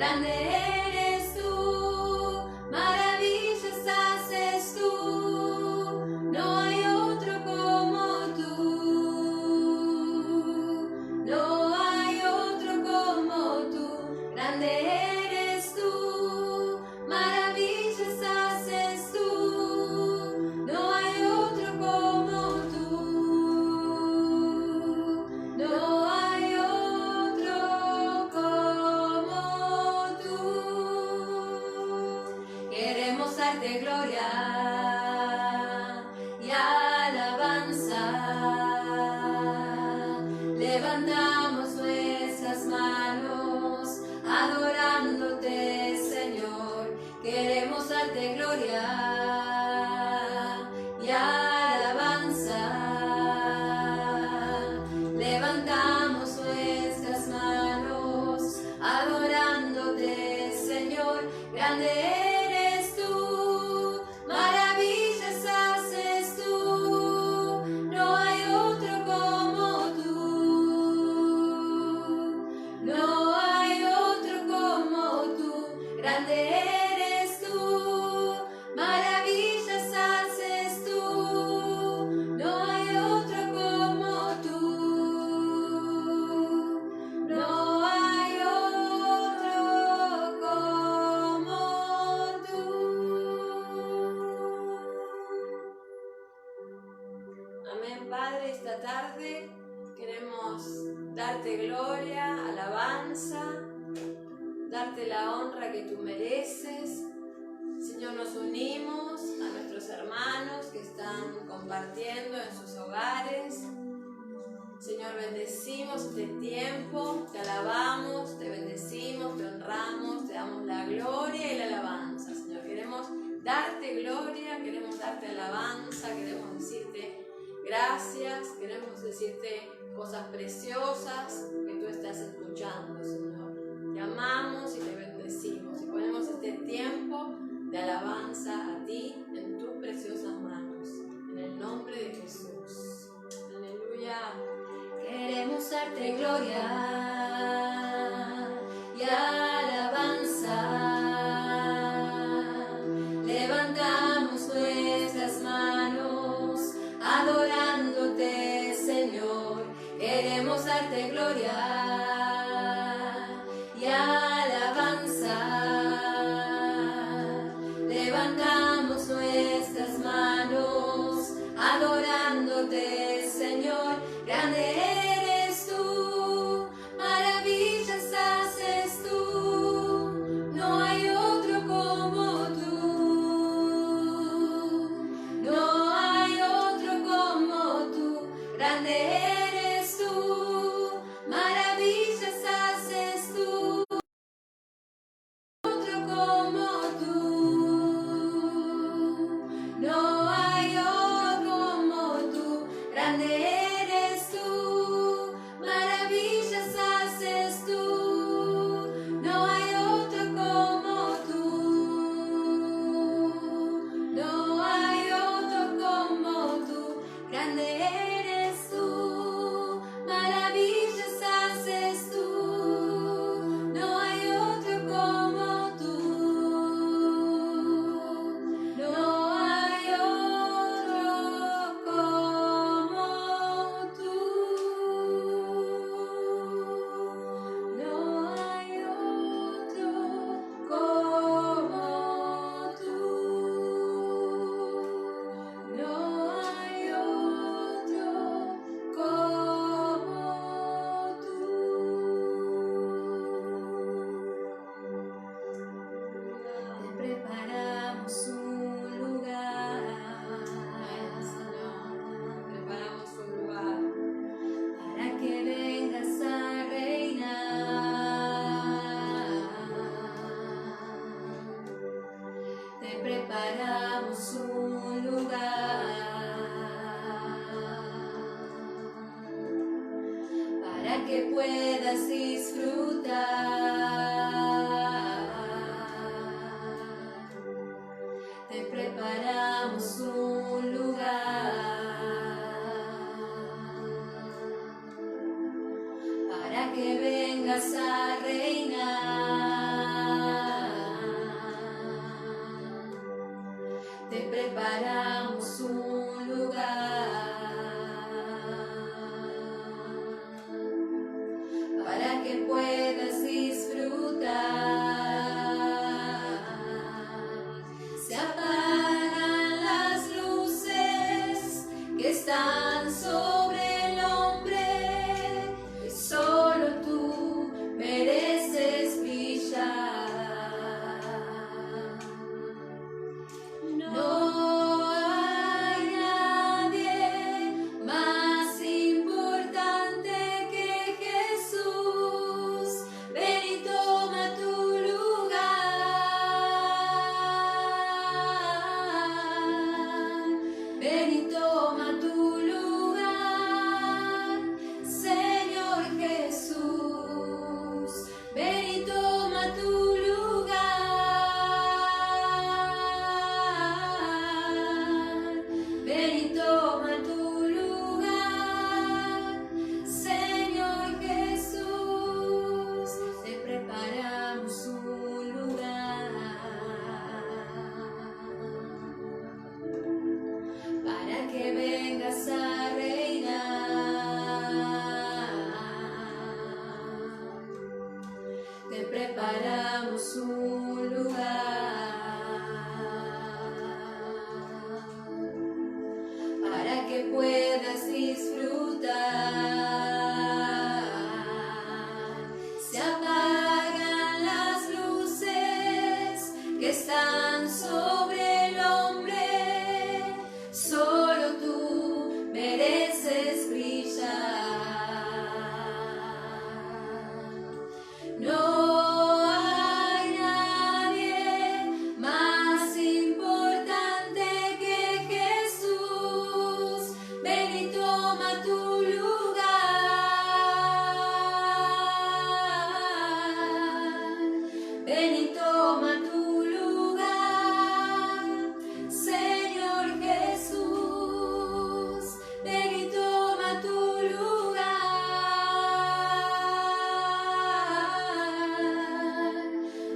grande eres tú, maravillas haces tú, no hay otro como tú, no hay otro como tú, grande eres tú, maravillas haces tú, no hay otro como tú, no hay otro como tú. Queremos darte gloria y alabanza, levantamos nuestras manos adorándote, Señor. Queremos darte gloria y alabanza, levantamos nuestras manos adorándote, Señor. Grande eres tú, maravillas haces tú, no hay otro como tú, no hay otro como tú, grande eres tú, maravillas haces tú, no hay otro como tú, no hay otro como tú. Amén, Padre, esta tarde queremos darte gloria, alabanza, darte la honra que tú mereces. Señor, nos unimos a nuestros hermanos que están compartiendo en sus hogares. Señor, bendecimos este tiempo, te alabamos, te bendecimos, te honramos, te damos la gloria y la alabanza. Señor, queremos darte gloria, queremos darte alabanza, queremos decirte gracias, queremos decirte cosas preciosas que tú estás escuchando, Señor. Te amamos y te bendecimos y ponemos este tiempo de alabanza a ti en tus preciosas manos, en el nombre de Jesús. Aleluya. Queremos darte gloria y alabanza, levantamos nuestras manos adorándote, Señor. Queremos darte gloria y alabanza, levantamos nuestras manos adorándote, Señor. Grande eres tú, maravillas haces tú, no hay otro como tú, no hay otro como tú, grande eres tú, maravillas haces tú, otro como tú, no hay otro como tú, grande eres tú, maravillas haces tú, no hay otro como tú, no hay otro como tú, grande eres tú, maravillas haces tú, no hay otro como tú, no hay otro como tú, no hay otro como tú, no hay otro como tú. Te preparamos un lugar, Señor, preparamos un lugar para que vengas a reinar. Te preparamos un lugar para que puedas disfrutar. Te preparamos un lugar para que vengas a reinar. te preparamos un lugar para que puedas disfrutar. Se apagan las luces que están sobre el hombre, que solo tú mereces brillar. No hay nadie más importante que Jesús. Ven y toma tu lugar. Ven y toma tu lugar, Señor Jesús. Ven y toma tu lugar. Ven y toma tu lugar, Señor Jesús. Te preparamos un lugar para que vengas a reinar. Te preparamos un lugar para que puedas disfrutar. Se apagan las luces que están sobre el hombre, solo tú mereces brillar. No hay nadie más importante que Jesús. Ven y toma tu lugar. Ven y toma tu lugar, Señor Jesús. Ven y toma tu lugar.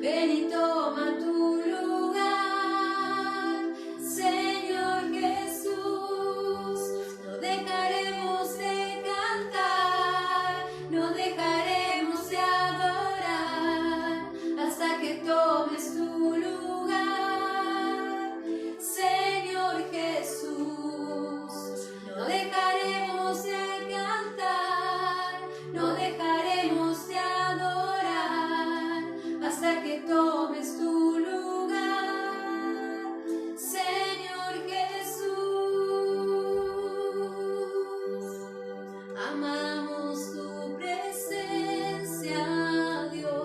Ven y toma tu lugar, Señor Jesús. No dejaremos de cantar, no dejaremos de adorar hasta que tomes tu lugar, Señor Jesús. No dejaremos de cantar, no dejaremos de adorar hasta que tomes tu lugar, Señor Jesús. Amamos tu presencia, Dios.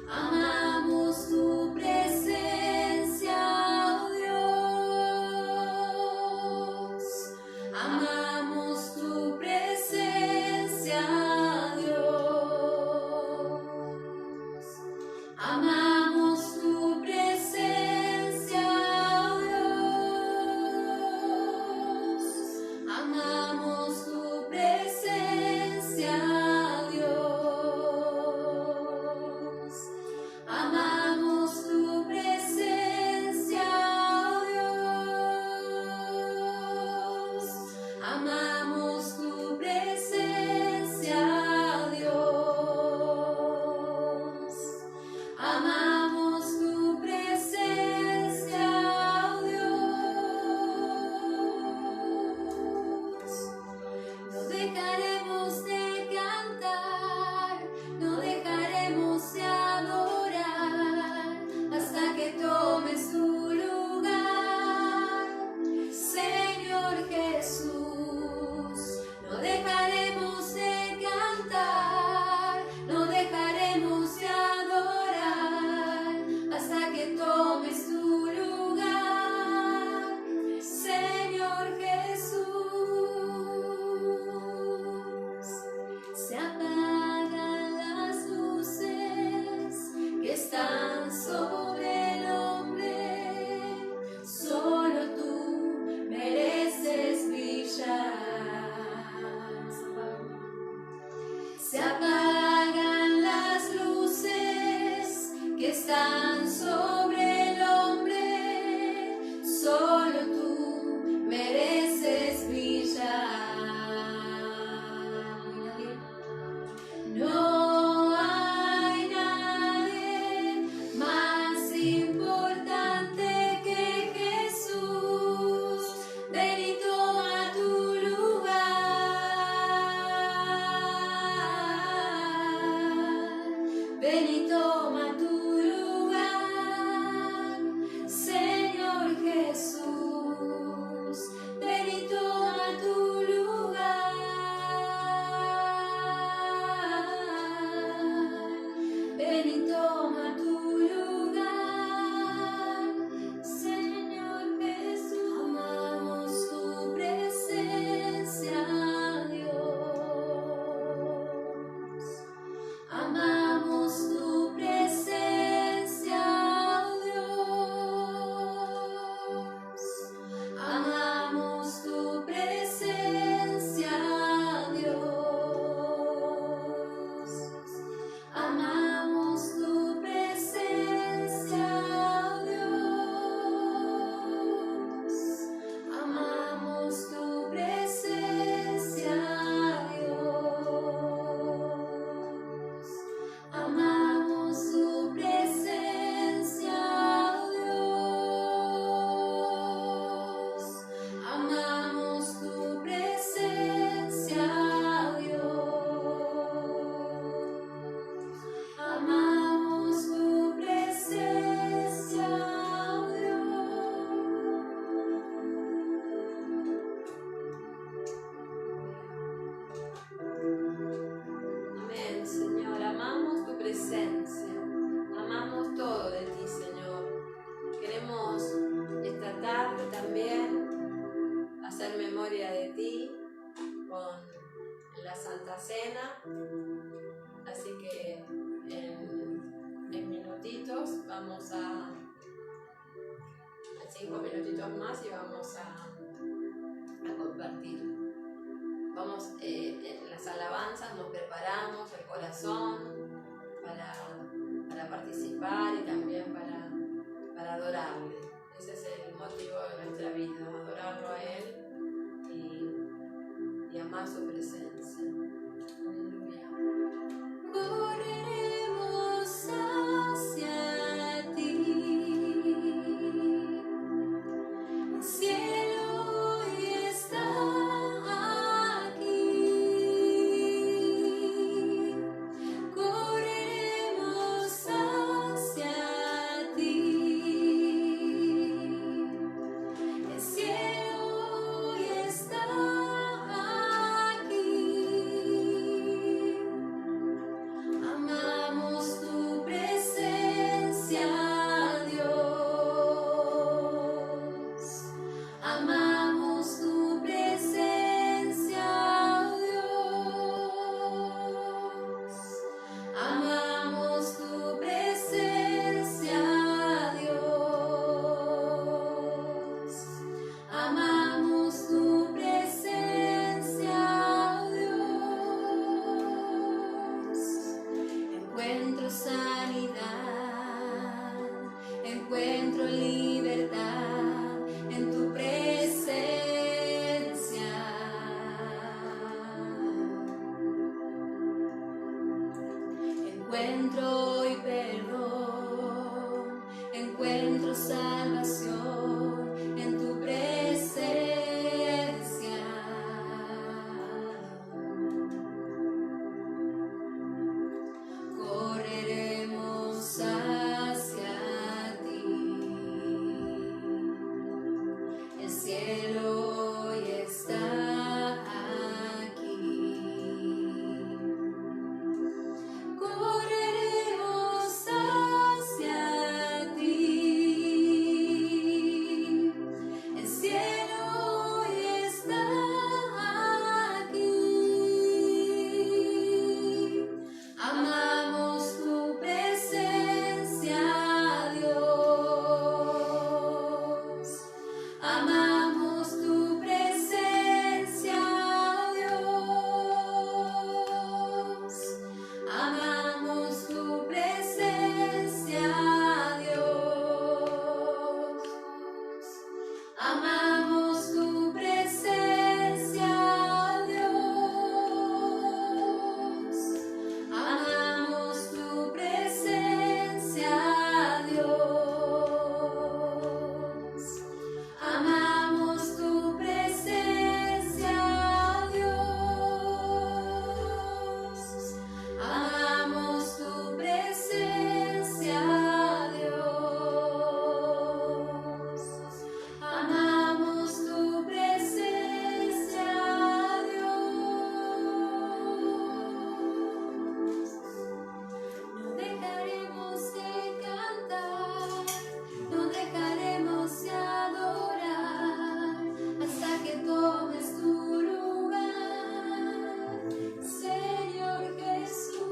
Amamos tu presencia, Dios. Amamos tu presencia, Dios. Amamos tu presencia, Dios. Amamos tu presencia, Dios. Amamos tu presencia, Dios. Amamos tu presencia, Dios. Amamos tu presencia, Dios. No dejaremos de cantar, no dejaremos de adorar hasta que tomes tu lugar, Señor Jesús. No dejaremos de cantar, no dejaremos de adorar hasta que tomes tu lugar, Señor Jesús. Se apagan las luces que están sobre el hombre, solo tú mereces brillar. Se apagan las luces que están sobre el Santa Cena. Así que en minutitos vamos a 5 minutitos más y vamos a compartir. Vamos en las alabanzas, nos preparamos el corazón para participar y también para adorarle. Ese es el motivo de nuestra vida, adorarlo a Él y amar su presencia. Aleluya. Correremos hacia ti, el cielo hoy está aquí. Correremos hacia ti, el cielo hoy está aquí. Amamos tu presencia, Dios. Amamos tu presencia, Dios. Amamos tu presencia, Dios. Amamos tu presencia, Dios. Encuentro sanidad, encuentro libertad en tu presencia. Encuentro hoy perdón, encuentro salvación en tu presencia. Correremos hacia ti, el cielo hoy está aquí. Correremos hacia ti, el cielo hoy está aquí. Amamos tu presencia, Dios. Amamos tu presencia, Dios. Amamos tu presencia, Dios. Amamos tu presencia, Dios. Amamos tu presencia, Dios. Amamos tu presencia, Dios. Amamos tu presencia, Dios. Amamos tu presencia, Dios. No dejaremos de cantar, no dejaremos de adorar hasta que tomes tu lugar, Señor Jesús.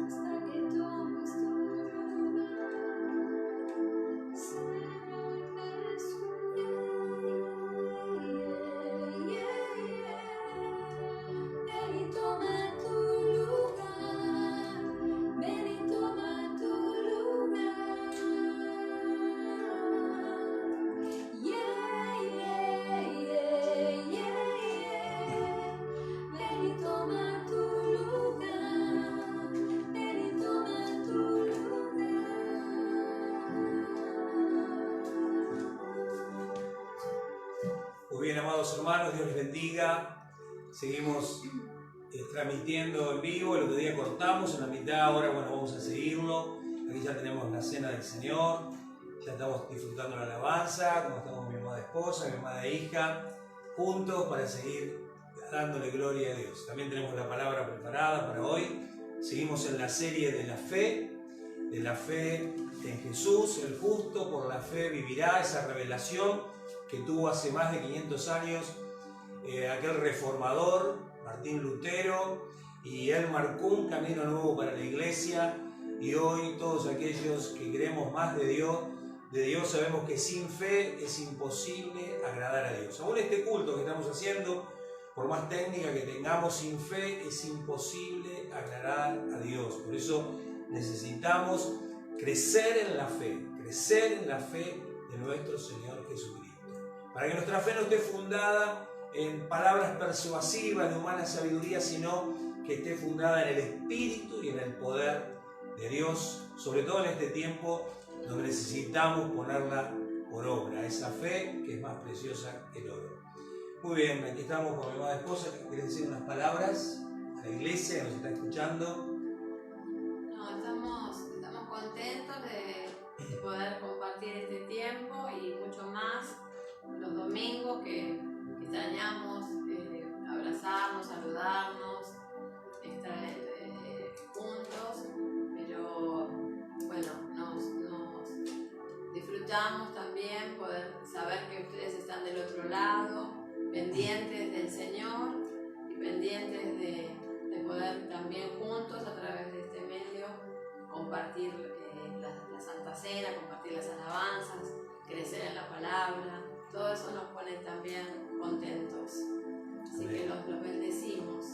Hasta que tomes tu lugar, Señor Jesús. Ven y toma tu lugar, ven y toma tu lugar. Ven y toma tu lugar, ven y toma tu lugar. Muy bien, amados hermanos, Dios les bendiga. Seguimos transmitiendo en vivo. El otro día cortamos en la mitad, ahora bueno, vamos a seguirlo. Aquí ya tenemos la cena del Señor, ya estamos disfrutando la alabanza, como estamos mi amada esposa, mi amada hija, juntos para seguir dándole gloria a Dios. También tenemos la palabra preparada para hoy. Seguimos en la serie de la fe en Jesús, el justo por la fe vivirá, esa revelación que tuvo hace más de 500 años aquel reformador, Martín Lutero, y él marcó un camino nuevo para la iglesia, y hoy todos aquellos que queremos más de Dios sabemos que sin fe es imposible agradar a Dios. Aún este culto que estamos haciendo, por más técnica que tengamos, sin fe es imposible agradar a Dios. Por eso necesitamos crecer en la fe de nuestro Señor Jesucristo. Para que nuestra fe no esté fundada en palabras persuasivas de humana sabiduría, sino que esté fundada en el Espíritu y en el poder de Dios, sobre todo en este tiempo donde necesitamos ponerla por obra, esa fe que es más preciosa que el oro. Muy bien, aquí estamos con mi amada esposa, que quiere decir unas palabras a la iglesia que nos está escuchando. No, estamos contentos de poder compartir este tiempo y mucho más los domingos que extrañamos abrazarnos, saludarnos, estar juntos, pero bueno, nos disfrutamos también poder saber que ustedes están del otro lado, pendientes del Señor y pendientes de poder también juntos a través de este medio compartir la Santa Cena, compartir las alabanzas, crecer en la palabra. Todo eso nos pone también contentos. Así que los bendecimos.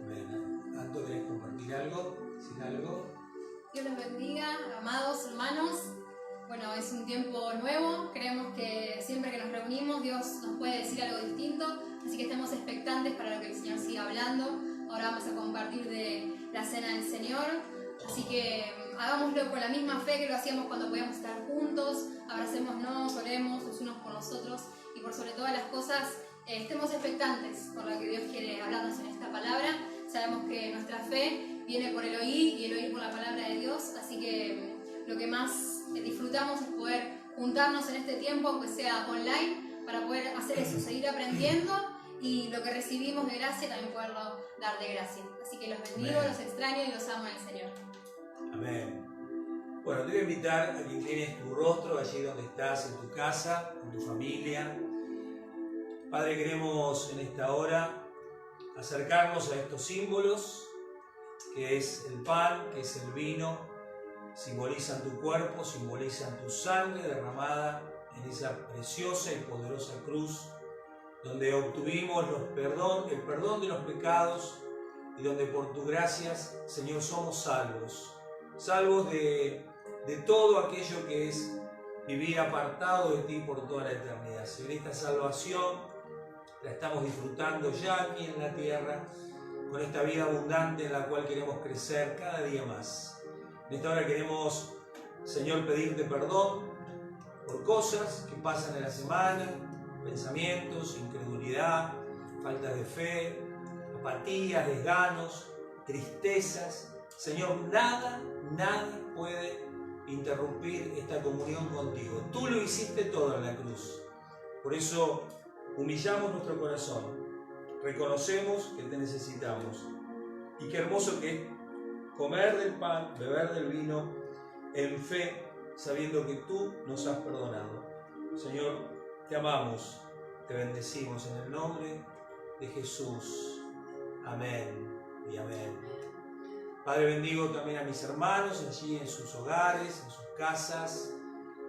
Amén. Anto, ¿querés compartir algo? ¿Sin algo? Dios los bendiga, amados hermanos. Bueno, es un tiempo nuevo. Creemos que siempre que nos reunimos Dios nos puede decir algo distinto. Así que estemos expectantes para lo que el Señor siga hablando. Ahora vamos a compartir de la Cena del Señor. Así que hagámoslo con la misma fe que lo hacíamos cuando podíamos estar juntos. Abracémonos, oremos los unos por nosotros y por sobre todas las cosas estemos expectantes por lo que Dios quiere hablarnos en esta palabra. Sabemos que nuestra fe viene por el oír y el oír por la palabra de Dios. Así que lo que más disfrutamos es poder juntarnos en este tiempo, aunque sea online, para poder hacer eso, seguir aprendiendo y lo que recibimos de gracia también poderlo dar de gracia. Así que los bendigo, Amén. Los extraño y los amo en el Señor. Amén. Bueno, te voy a invitar a que inclines tu rostro allí donde estás, en tu casa, con tu familia. Padre, queremos en esta hora acercarnos a estos símbolos, que es el pan, que es el vino, simbolizan tu cuerpo, simbolizan tu sangre derramada en esa preciosa y poderosa cruz, donde obtuvimos el perdón de los pecados y donde por tu gracias, Señor, somos salvos de todo aquello que es vivir apartado de ti por toda la eternidad. Señor, esta salvación la estamos disfrutando ya aquí en la tierra, con esta vida abundante en la cual queremos crecer cada día más. En esta hora queremos, Señor, pedirte perdón por cosas que pasan en la semana, pensamientos, incredulidad, falta de fe, apatías, desganos, tristezas. Señor, nada puede interrumpir esta comunión contigo. Tú lo hiciste todo en la cruz. Por eso humillamos nuestro corazón, reconocemos que te necesitamos. Y qué hermoso que es comer del pan, beber del vino, en fe, sabiendo que tú nos has perdonado. Señor, te amamos, te bendecimos en el nombre de Jesús. Amén y amén. Padre, bendigo también a mis hermanos allí en sus hogares, en sus casas.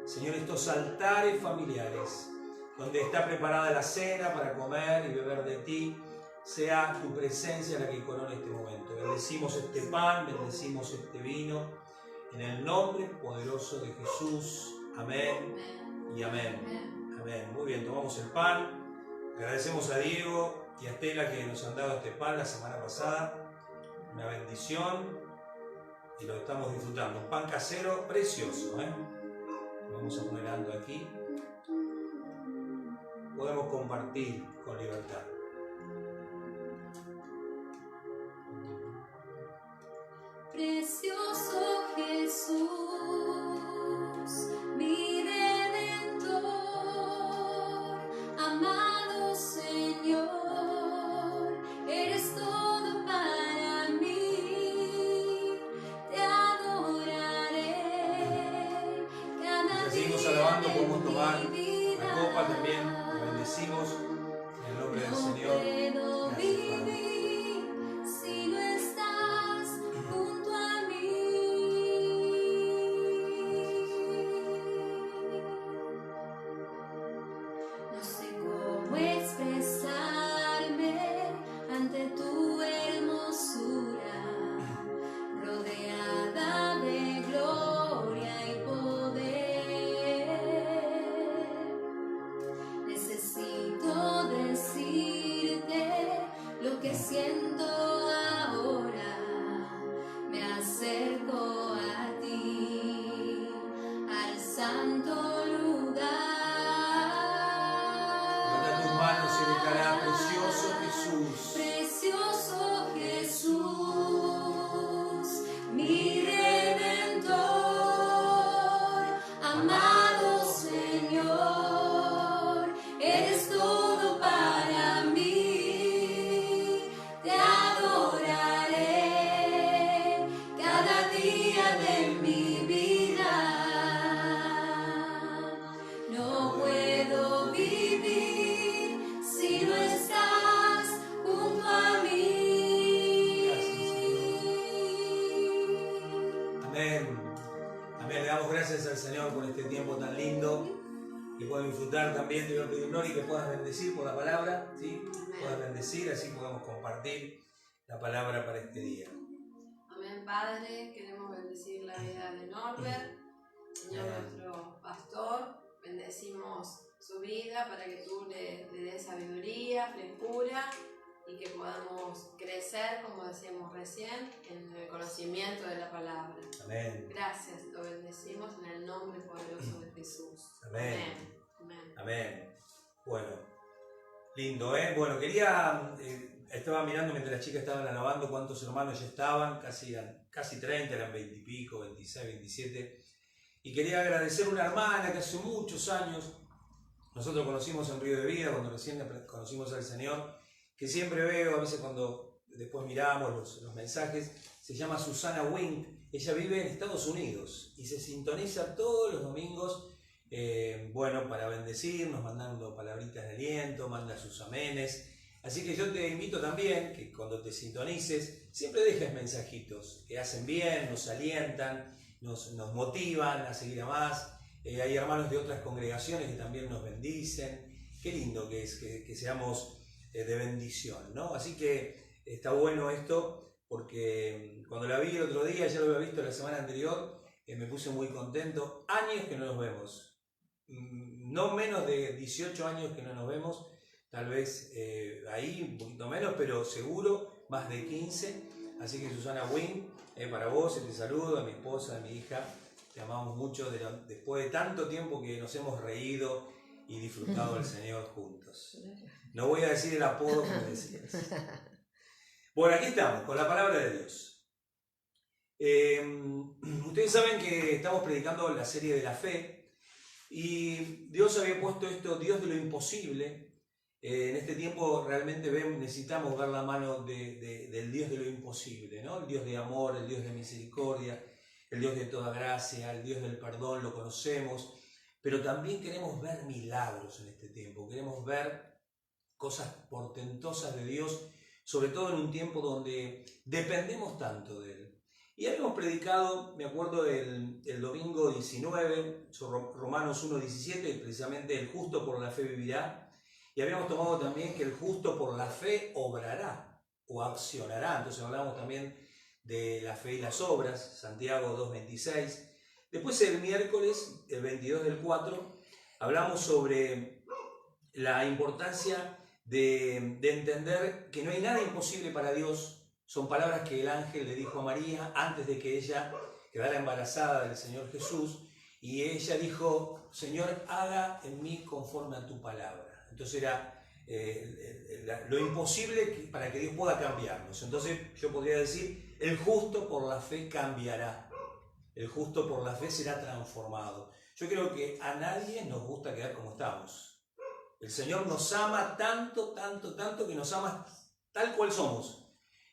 Señor, estos altares familiares, donde está preparada la cena para comer y beber de ti, sea tu presencia la que corone este momento. Bendecimos este pan, bendecimos este vino, en el nombre poderoso de Jesús. Amén y amén. Amén. Muy bien, tomamos el pan. Agradecemos a Diego y a Estela que nos han dado este pan la semana pasada. Una bendición y lo estamos disfrutando. Un pan casero precioso, ¿eh? Lo vamos a poner ando aquí. Podemos compartir con libertad. Precioso Jesús, mi Redentor, amado Señor, eres todo para mí, te adoraré, buscará, precioso Jesús. Precioso Jesús, mi Redentor, amado Señor, eres todo para mí. Te adoraré cada día de mi vida. No puedo vivir si no estás junto a mí. Amén. Amén. Le damos gracias al Señor por este tiempo tan lindo. Que puedan disfrutar también. Te voy a pedir, Nori, que puedas bendecir por la palabra. ¿Sí? Puedas bendecir, así podemos compartir la palabra para este día. Amén, Padre. Queremos bendecir la vida de Norbert, Señor nuestro pastor. Bendecimos su vida para que tú le des sabiduría, frescura y que podamos crecer, como decíamos recién, en el conocimiento de la palabra. Amén. Gracias, lo bendecimos en el nombre poderoso de Jesús. Amén. Amén. Amén. Bueno, lindo, ¿eh? Bueno, estaba mirando mientras las chicas estaban alabando cuántos hermanos ya estaban, casi 30, eran 20 y pico, 26, 27. Y quería agradecer a una hermana que hace muchos años nosotros conocimos en Río de Vida, cuando recién conocimos al Señor, que siempre veo, a veces cuando después miramos los mensajes, se llama Susana Wink. Ella vive en Estados Unidos y se sintoniza todos los domingos, para bendecirnos, mandando palabritas de aliento, manda sus amenes. Así que yo te invito también que cuando te sintonices, siempre dejes mensajitos que hacen bien, nos alientan, nos motivan a seguir a más. Hay hermanos de otras congregaciones que también nos bendicen. Qué lindo que es que seamos de bendición, ¿no? Así que está bueno esto, porque cuando la vi el otro día, ya lo había visto la semana anterior, me puse muy contento. Años que no nos vemos, no menos de 18 años que no nos vemos, tal vez ahí un poquito menos, pero seguro más de 15. Así que Susana Wynn, para vos te saludo, a mi esposa, a mi hija, te amamos mucho después de tanto tiempo que nos hemos reído y disfrutado del Señor juntos. No voy a decir el apodo que me decías. Bueno, aquí estamos, con la palabra de Dios. Ustedes saben que estamos predicando la serie de la fe y Dios había puesto esto, Dios de lo imposible. En este tiempo realmente necesitamos ver la mano del Dios de lo imposible, ¿no? El Dios de amor, el Dios de misericordia, el Dios de toda gracia, el Dios del perdón, lo conocemos, pero también queremos ver milagros en este tiempo, queremos ver cosas portentosas de Dios, sobre todo en un tiempo donde dependemos tanto de Él. Y habíamos predicado, me acuerdo, el domingo 19, Romanos 1:17, precisamente el justo por la fe vivirá. Y habíamos tomado también que el justo por la fe obrará o accionará. Entonces hablamos también de la fe y las obras, Santiago 2:26. Después el miércoles, el 22/4, hablamos sobre la importancia de entender que no hay nada imposible para Dios. Son palabras que el ángel le dijo a María antes de que ella quedara embarazada del Señor Jesús. Y ella dijo: Señor, haga en mí conforme a tu palabra. Entonces era lo imposible para que Dios pueda cambiarnos. Entonces yo podría decir, el justo por la fe cambiará. El justo por la fe será transformado. Yo creo que a nadie nos gusta quedar como estamos. El Señor nos ama tanto, tanto, tanto, que nos ama tal cual somos.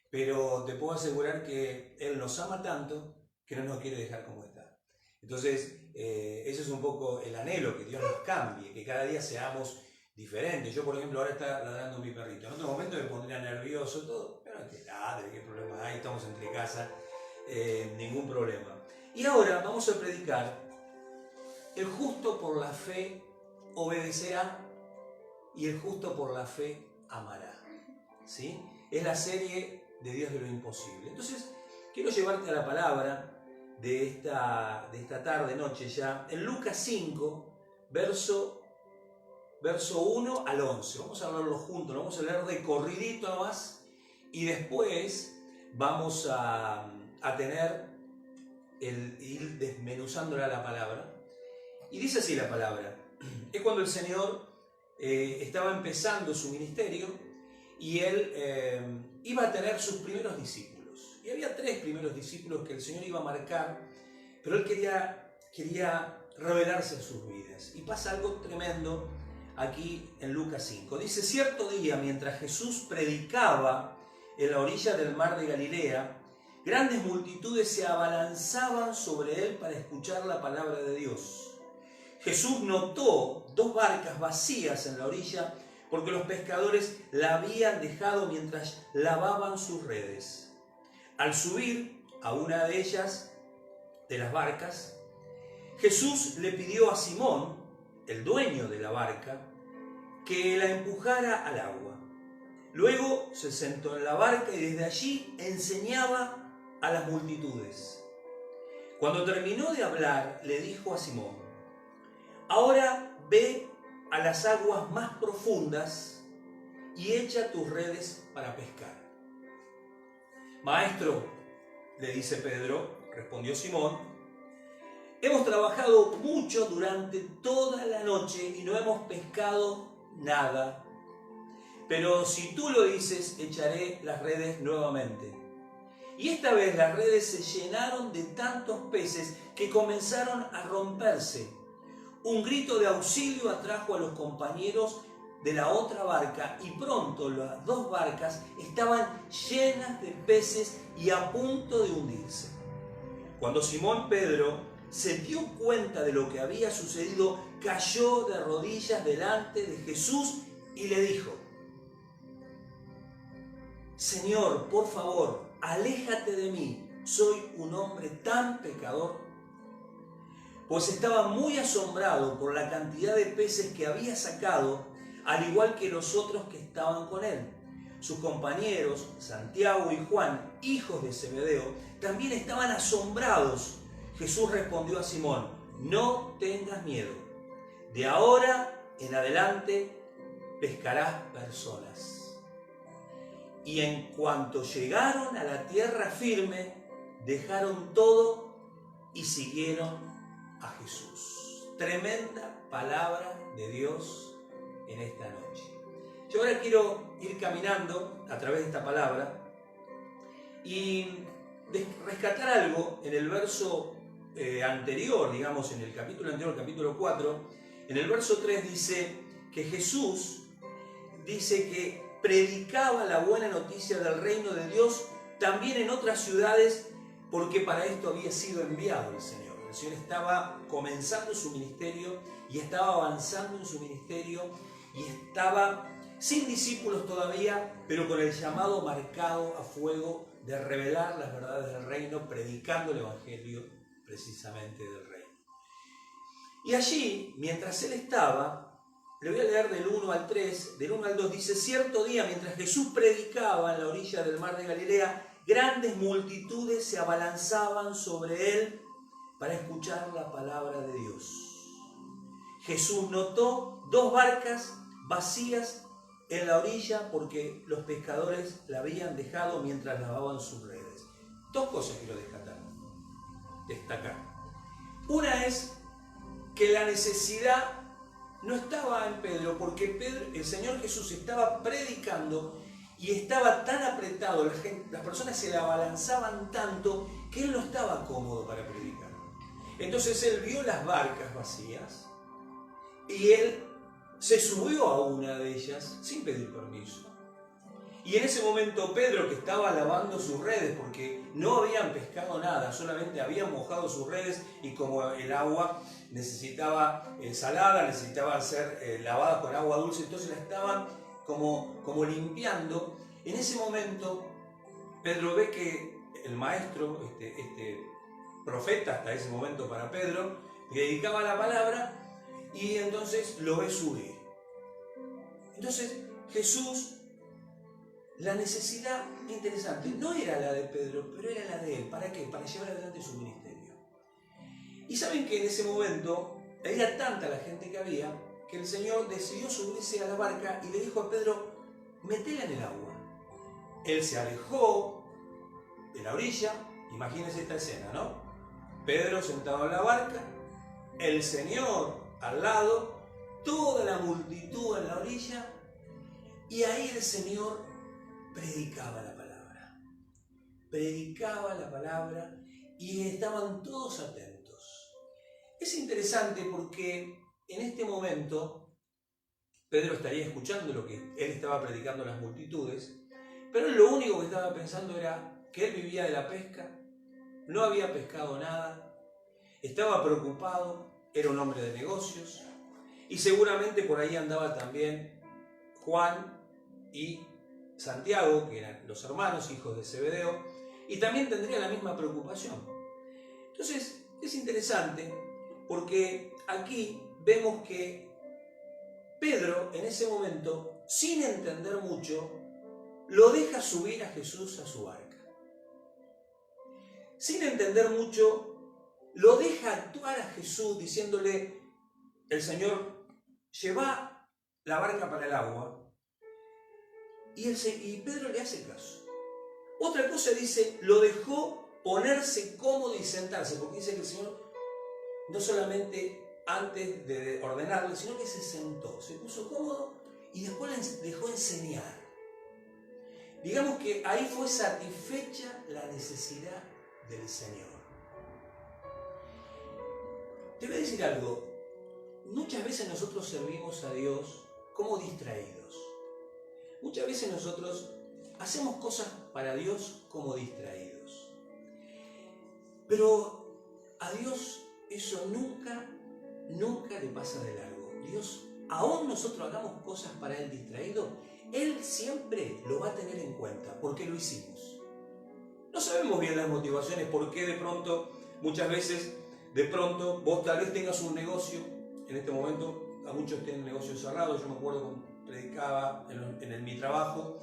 Pero te puedo asegurar que Él nos ama tanto que no nos quiere dejar como está. Entonces, ese es un poco el anhelo, que Dios nos cambie, que cada día seamos diferentes. Yo, por ejemplo, ahora está ladrando mi perrito. En otro momento me pondría nervioso, todo. Pero que ladre, qué problema hay, estamos entre casa, ningún problema. Y ahora vamos a predicar: el justo por la fe obedecerá y el justo por la fe amará. ¿Sí? Es la serie de Dios de lo imposible. Entonces, quiero llevarte a la palabra de esta tarde, noche ya, en Lucas 5, verso 1 al 11. Vamos a hablarlo juntos, lo vamos a leer de corridito nomás, y después vamos a tener ir desmenuzándola la palabra. Y dice así la palabra: es cuando el Señor estaba empezando su ministerio y él iba a tener sus primeros discípulos. Y había 3 primeros discípulos que el Señor iba a marcar, pero él quería revelarse en sus vidas. Y pasa algo tremendo aquí en Lucas 5. Dice: cierto día, mientras Jesús predicaba en la orilla del mar de Galilea, grandes multitudes se abalanzaban sobre él para escuchar la palabra de Dios. Jesús notó 2 barcas vacías en la orilla porque los pescadores la habían dejado mientras lavaban sus redes. Al subir a una de ellas, de las barcas, Jesús le pidió a Simón, el dueño de la barca, que la empujara al agua. Luego se sentó en la barca y desde allí enseñaba a las multitudes. Cuando terminó de hablar, le dijo a Simón: ahora ve a las aguas más profundas y echa tus redes para pescar. Maestro, le dice Pedro, respondió Simón, hemos trabajado mucho durante toda la noche y no hemos pescado nada. Pero si tú lo dices, echaré las redes nuevamente. Y esta vez las redes se llenaron de tantos peces que comenzaron a romperse. Un grito de auxilio atrajo a los compañeros de la otra barca y pronto las 2 barcas estaban llenas de peces y a punto de hundirse. Cuando Simón Pedro se dio cuenta de lo que había sucedido, cayó de rodillas delante de Jesús y le dijo: Señor, por favor, aléjate de mí, soy un hombre tan pecador. Pues estaba muy asombrado por la cantidad de peces que había sacado, al igual que los otros que estaban con él. Sus compañeros, Santiago y Juan, hijos de Zebedeo, también estaban asombrados. Jesús respondió a Simón: no tengas miedo, de ahora en adelante pescarás personas. Y en cuanto llegaron a la tierra firme, dejaron todo y siguieron a Jesús. Tremenda palabra de Dios en esta noche. Yo ahora quiero ir caminando a través de esta palabra y rescatar algo en el verso anterior, digamos en el capítulo anterior, capítulo 4. En el verso 3 dice que Jesús dice que predicaba la buena noticia del reino de Dios también en otras ciudades, porque para esto había sido enviado el Señor. El Señor estaba comenzando su ministerio y estaba avanzando en su ministerio y estaba sin discípulos todavía, pero con el llamado marcado a fuego de revelar las verdades del reino, predicando el evangelio precisamente del reino. Y allí, mientras él estaba, le voy a leer del 1 al 3, del 1 al 2, dice: cierto día, mientras Jesús predicaba en la orilla del mar de Galilea, grandes multitudes se abalanzaban sobre él para escuchar la palabra de Dios. Jesús notó 2 barcas vacías en la orilla porque los pescadores la habían dejado mientras lavaban sus redes. 2 cosas quiero destacar. Una es que la necesidad no estaba en Pedro, porque el Señor Jesús estaba predicando y estaba tan apretado, las personas se le abalanzaban tanto que él no estaba cómodo para predicar. Entonces él vio las barcas vacías y él se subió a una de ellas sin pedir permiso. Y en ese momento Pedro, que estaba lavando sus redes porque no habían pescado nada, solamente habían mojado sus redes, y como el agua necesitaba salada, necesitaba ser lavada con agua dulce, entonces la estaban como limpiando. En ese momento Pedro ve que el maestro, este profeta hasta ese momento para Pedro, le dedicaba la palabra, y entonces lo ve subir. Entonces Jesús, la necesidad interesante no era la de Pedro, pero era la de él. ¿Para qué? Para llevar adelante su ministerio. Y saben que en ese momento era tanta la gente que había, que el Señor decidió subirse a la barca y le dijo a Pedro: metela en el agua. Él se alejó de la orilla. Imagínense esta escena, ¿no? Pedro sentado en la barca, el Señor al lado, toda la multitud en la orilla, y ahí el Señor predicaba la palabra. Predicaba la palabra y estaban todos atentos. Es interesante porque en este momento Pedro estaría escuchando lo que él estaba predicando a las multitudes, pero él lo único que estaba pensando era que él vivía de la pesca, no había pescado nada, estaba preocupado, era un hombre de negocios, y seguramente por ahí andaba también Juan y Santiago, que eran los hermanos, hijos de Zebedeo, y también tendría la misma preocupación. Entonces, es interesante porque aquí vemos que Pedro, en ese momento, sin entender mucho, lo deja subir a Jesús a su barca. Sin entender mucho, lo deja actuar a Jesús diciéndole, el Señor lleva la barca para el agua, y Pedro le hace caso. Otra cosa dice, lo dejó ponerse cómodo y sentarse, porque dice que el Señor no solamente antes de ordenarle, sino que se sentó, se puso cómodo y después le dejó enseñar. Digamos que ahí fue satisfecha la necesidad del Señor. Te voy a decir algo, muchas veces nosotros servimos a Dios como distraídos. Muchas veces nosotros hacemos cosas para Dios como distraídos. Pero a Dios eso nunca le pasa de largo. Dios, aún nosotros hagamos cosas para Él distraído, Él siempre lo va a tener en cuenta, porque lo hicimos. No sabemos bien las motivaciones, por qué de pronto, muchas veces, de pronto, vos tal vez tengas un negocio, en este momento, a muchos tienen negocios cerrados, yo me acuerdo cuando predicaba en mi trabajo,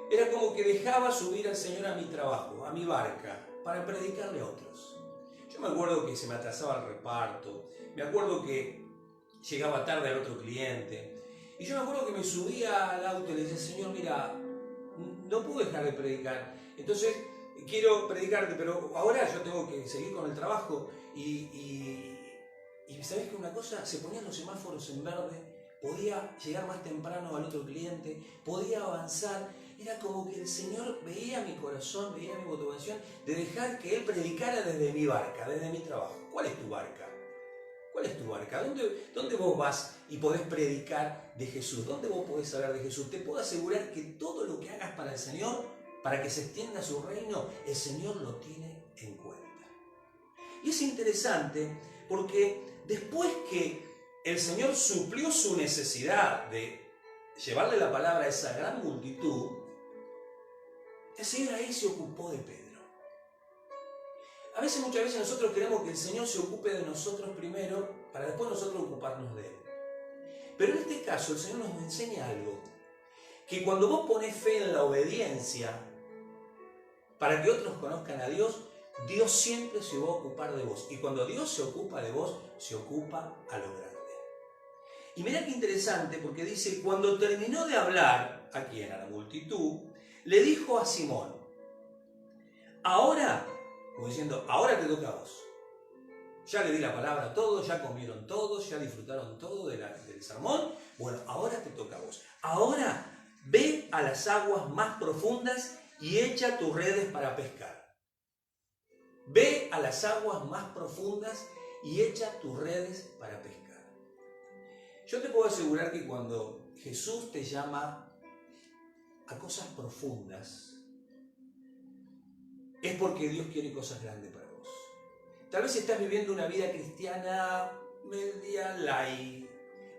era como que dejaba subir al Señor a mi trabajo, a mi barca, para predicarle a otros. Yo me acuerdo que se me atrasaba el reparto, me acuerdo que llegaba tarde al otro cliente, y yo me acuerdo que me subía al auto y le decía, Señor, mira, no puedo dejar de predicar, entonces quiero predicarte, pero ahora yo tengo que seguir con el trabajo, y ¿sabés qué una cosa? Se ponían los semáforos en verde, podía llegar más temprano al otro cliente, podía avanzar. Era como que el Señor veía mi corazón, veía mi motivación de dejar que Él predicara desde mi barca, desde mi trabajo. ¿Cuál es tu barca? ¿Cuál es tu barca? ¿Dónde vos vas y podés predicar de Jesús? ¿Dónde vos podés hablar de Jesús? Te puedo asegurar que todo lo que hagas para el Señor, para que se extienda su reino, el Señor lo tiene en cuenta. Y es interesante porque después que el Señor suplió su necesidad de llevarle la palabra a esa gran multitud, el Señor ahí se ocupó de Pedro. Muchas veces nosotros queremos que el Señor se ocupe de nosotros primero para después nosotros ocuparnos de Él. Pero en este caso el Señor nos enseña algo, que cuando vos ponés fe en la obediencia para que otros conozcan a Dios, Dios siempre se va a ocupar de vos. Y cuando Dios se ocupa de vos, se ocupa a lo grande. Y mirá qué interesante, porque dice, cuando terminó de hablar, ¿a quién? A la multitud, le dijo a Simón, ahora, como diciendo, ahora te toca a vos. Ya le di la palabra a todos, ya comieron todos, ya disfrutaron todo del sermón. Bueno, ahora te toca a vos. Ahora ve a las aguas más profundas y echa tus redes para pescar. Ve a las aguas más profundas y echa tus redes para pescar. Yo te puedo asegurar que cuando Jesús te llama a cosas profundas, es porque Dios quiere cosas grandes para vos. Tal vez estás viviendo una vida cristiana media light,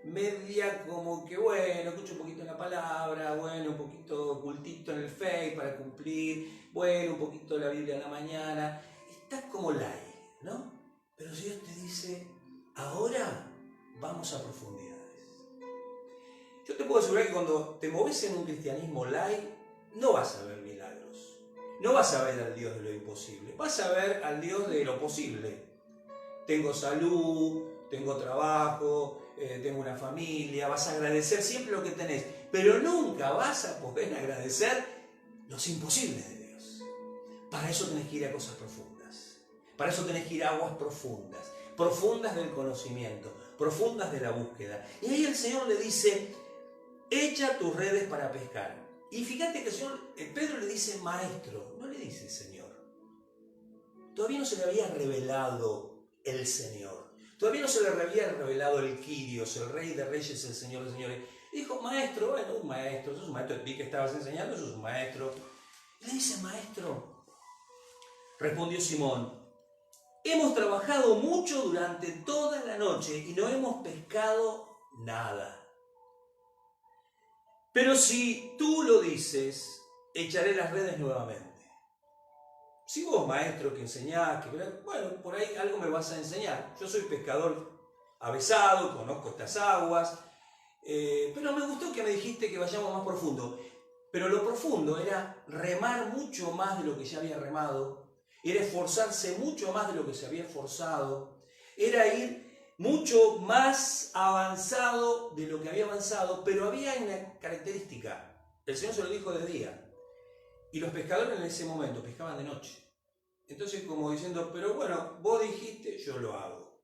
media como que, bueno, escucho un poquito la palabra, bueno, un poquito cultito en el Face para cumplir, bueno, un poquito la Biblia en la mañana. Estás como light, ¿no? Pero Dios te dice, ahora vamos a profundidades. Yo te puedo asegurar que cuando te moves en un cristianismo light, no vas a ver milagros. No vas a ver al Dios de lo imposible. Vas a ver al Dios de lo posible. Tengo salud, tengo trabajo, tengo una familia. Vas a agradecer siempre lo que tenés. Pero nunca vas a poder agradecer los imposibles de Dios. Para eso tenés que ir a cosas profundas. Para eso tenés que ir a aguas profundas. Profundas del conocimiento. profundas de la búsqueda. Y ahí el Señor le dice, echa tus redes para pescar. Y fíjate que Pedro le dice maestro, no le dice Señor. Todavía no se le había revelado el Señor. Todavía no se le había revelado el Kyrios, el Rey de Reyes, el Señor de Señores. Dijo, maestro, bueno, un maestro, sos un maestro, vi que estabas enseñando, sos un maestro. Y le dice, maestro, respondió Simón, hemos trabajado mucho durante toda la noche y no hemos pescado nada. Pero si tú lo dices, echaré las redes nuevamente. Si vos, maestro, que enseñás, bueno, por ahí algo me vas a enseñar. Yo soy pescador avesado, conozco estas aguas, pero me gustó que me dijiste que vayamos más profundo. Pero lo profundo era remar mucho más de lo que ya había remado, era esforzarse mucho más de lo que se había esforzado, era ir mucho más avanzado de lo que había avanzado, pero había una característica. El Señor se lo dijo de día. Y los pescadores en ese momento pescaban de noche. Entonces, como diciendo, pero bueno, vos dijiste, yo lo hago.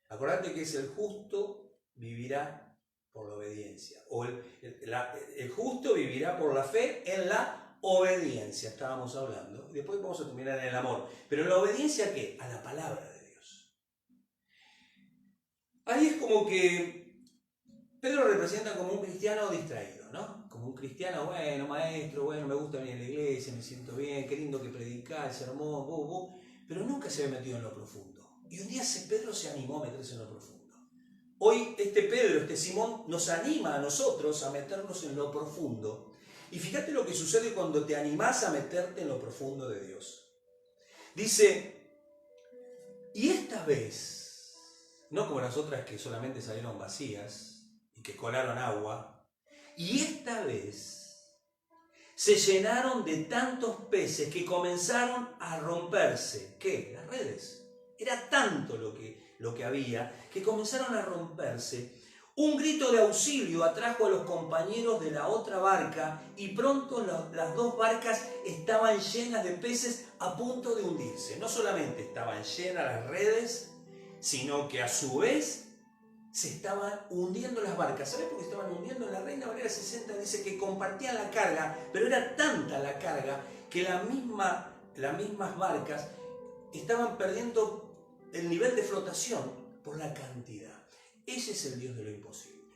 Acordate que es el justo vivirá por la obediencia. O el justo vivirá por la fe en la obediencia, estábamos hablando. Y después vamos a terminar en el amor. Pero la obediencia, ¿a qué? A la palabra de Dios. Ahí es como que Pedro representa como un cristiano distraído, ¿no? Como un cristiano, bueno, maestro, bueno, me gusta venir a la iglesia, me siento bien, qué lindo que predicar, el sermón, pero nunca se había metido en lo profundo. Y un día Pedro se animó a meterse en lo profundo. Hoy Pedro, Simón, nos anima a nosotros a meternos en lo profundo. Y fíjate lo que sucede cuando te animás a meterte en lo profundo de Dios. Dice, y esta vez, no como las otras que solamente salieron vacías y que colaron agua, y esta vez se llenaron de tantos peces que comenzaron a romperse. ¿Qué? Las redes. Era tanto lo que había que comenzaron a romperse. Un grito de auxilio atrajo a los compañeros de la otra barca y pronto las dos barcas estaban llenas de peces a punto de hundirse. No solamente estaban llenas las redes, sino que a su vez se estaban hundiendo las barcas. ¿Sabes por qué estaban hundiendo? En la Reina Valera 60 dice que compartían la carga, pero era tanta la carga que las mismas barcas estaban perdiendo el nivel de flotación por la cantidad. Ese es el Dios de lo imposible.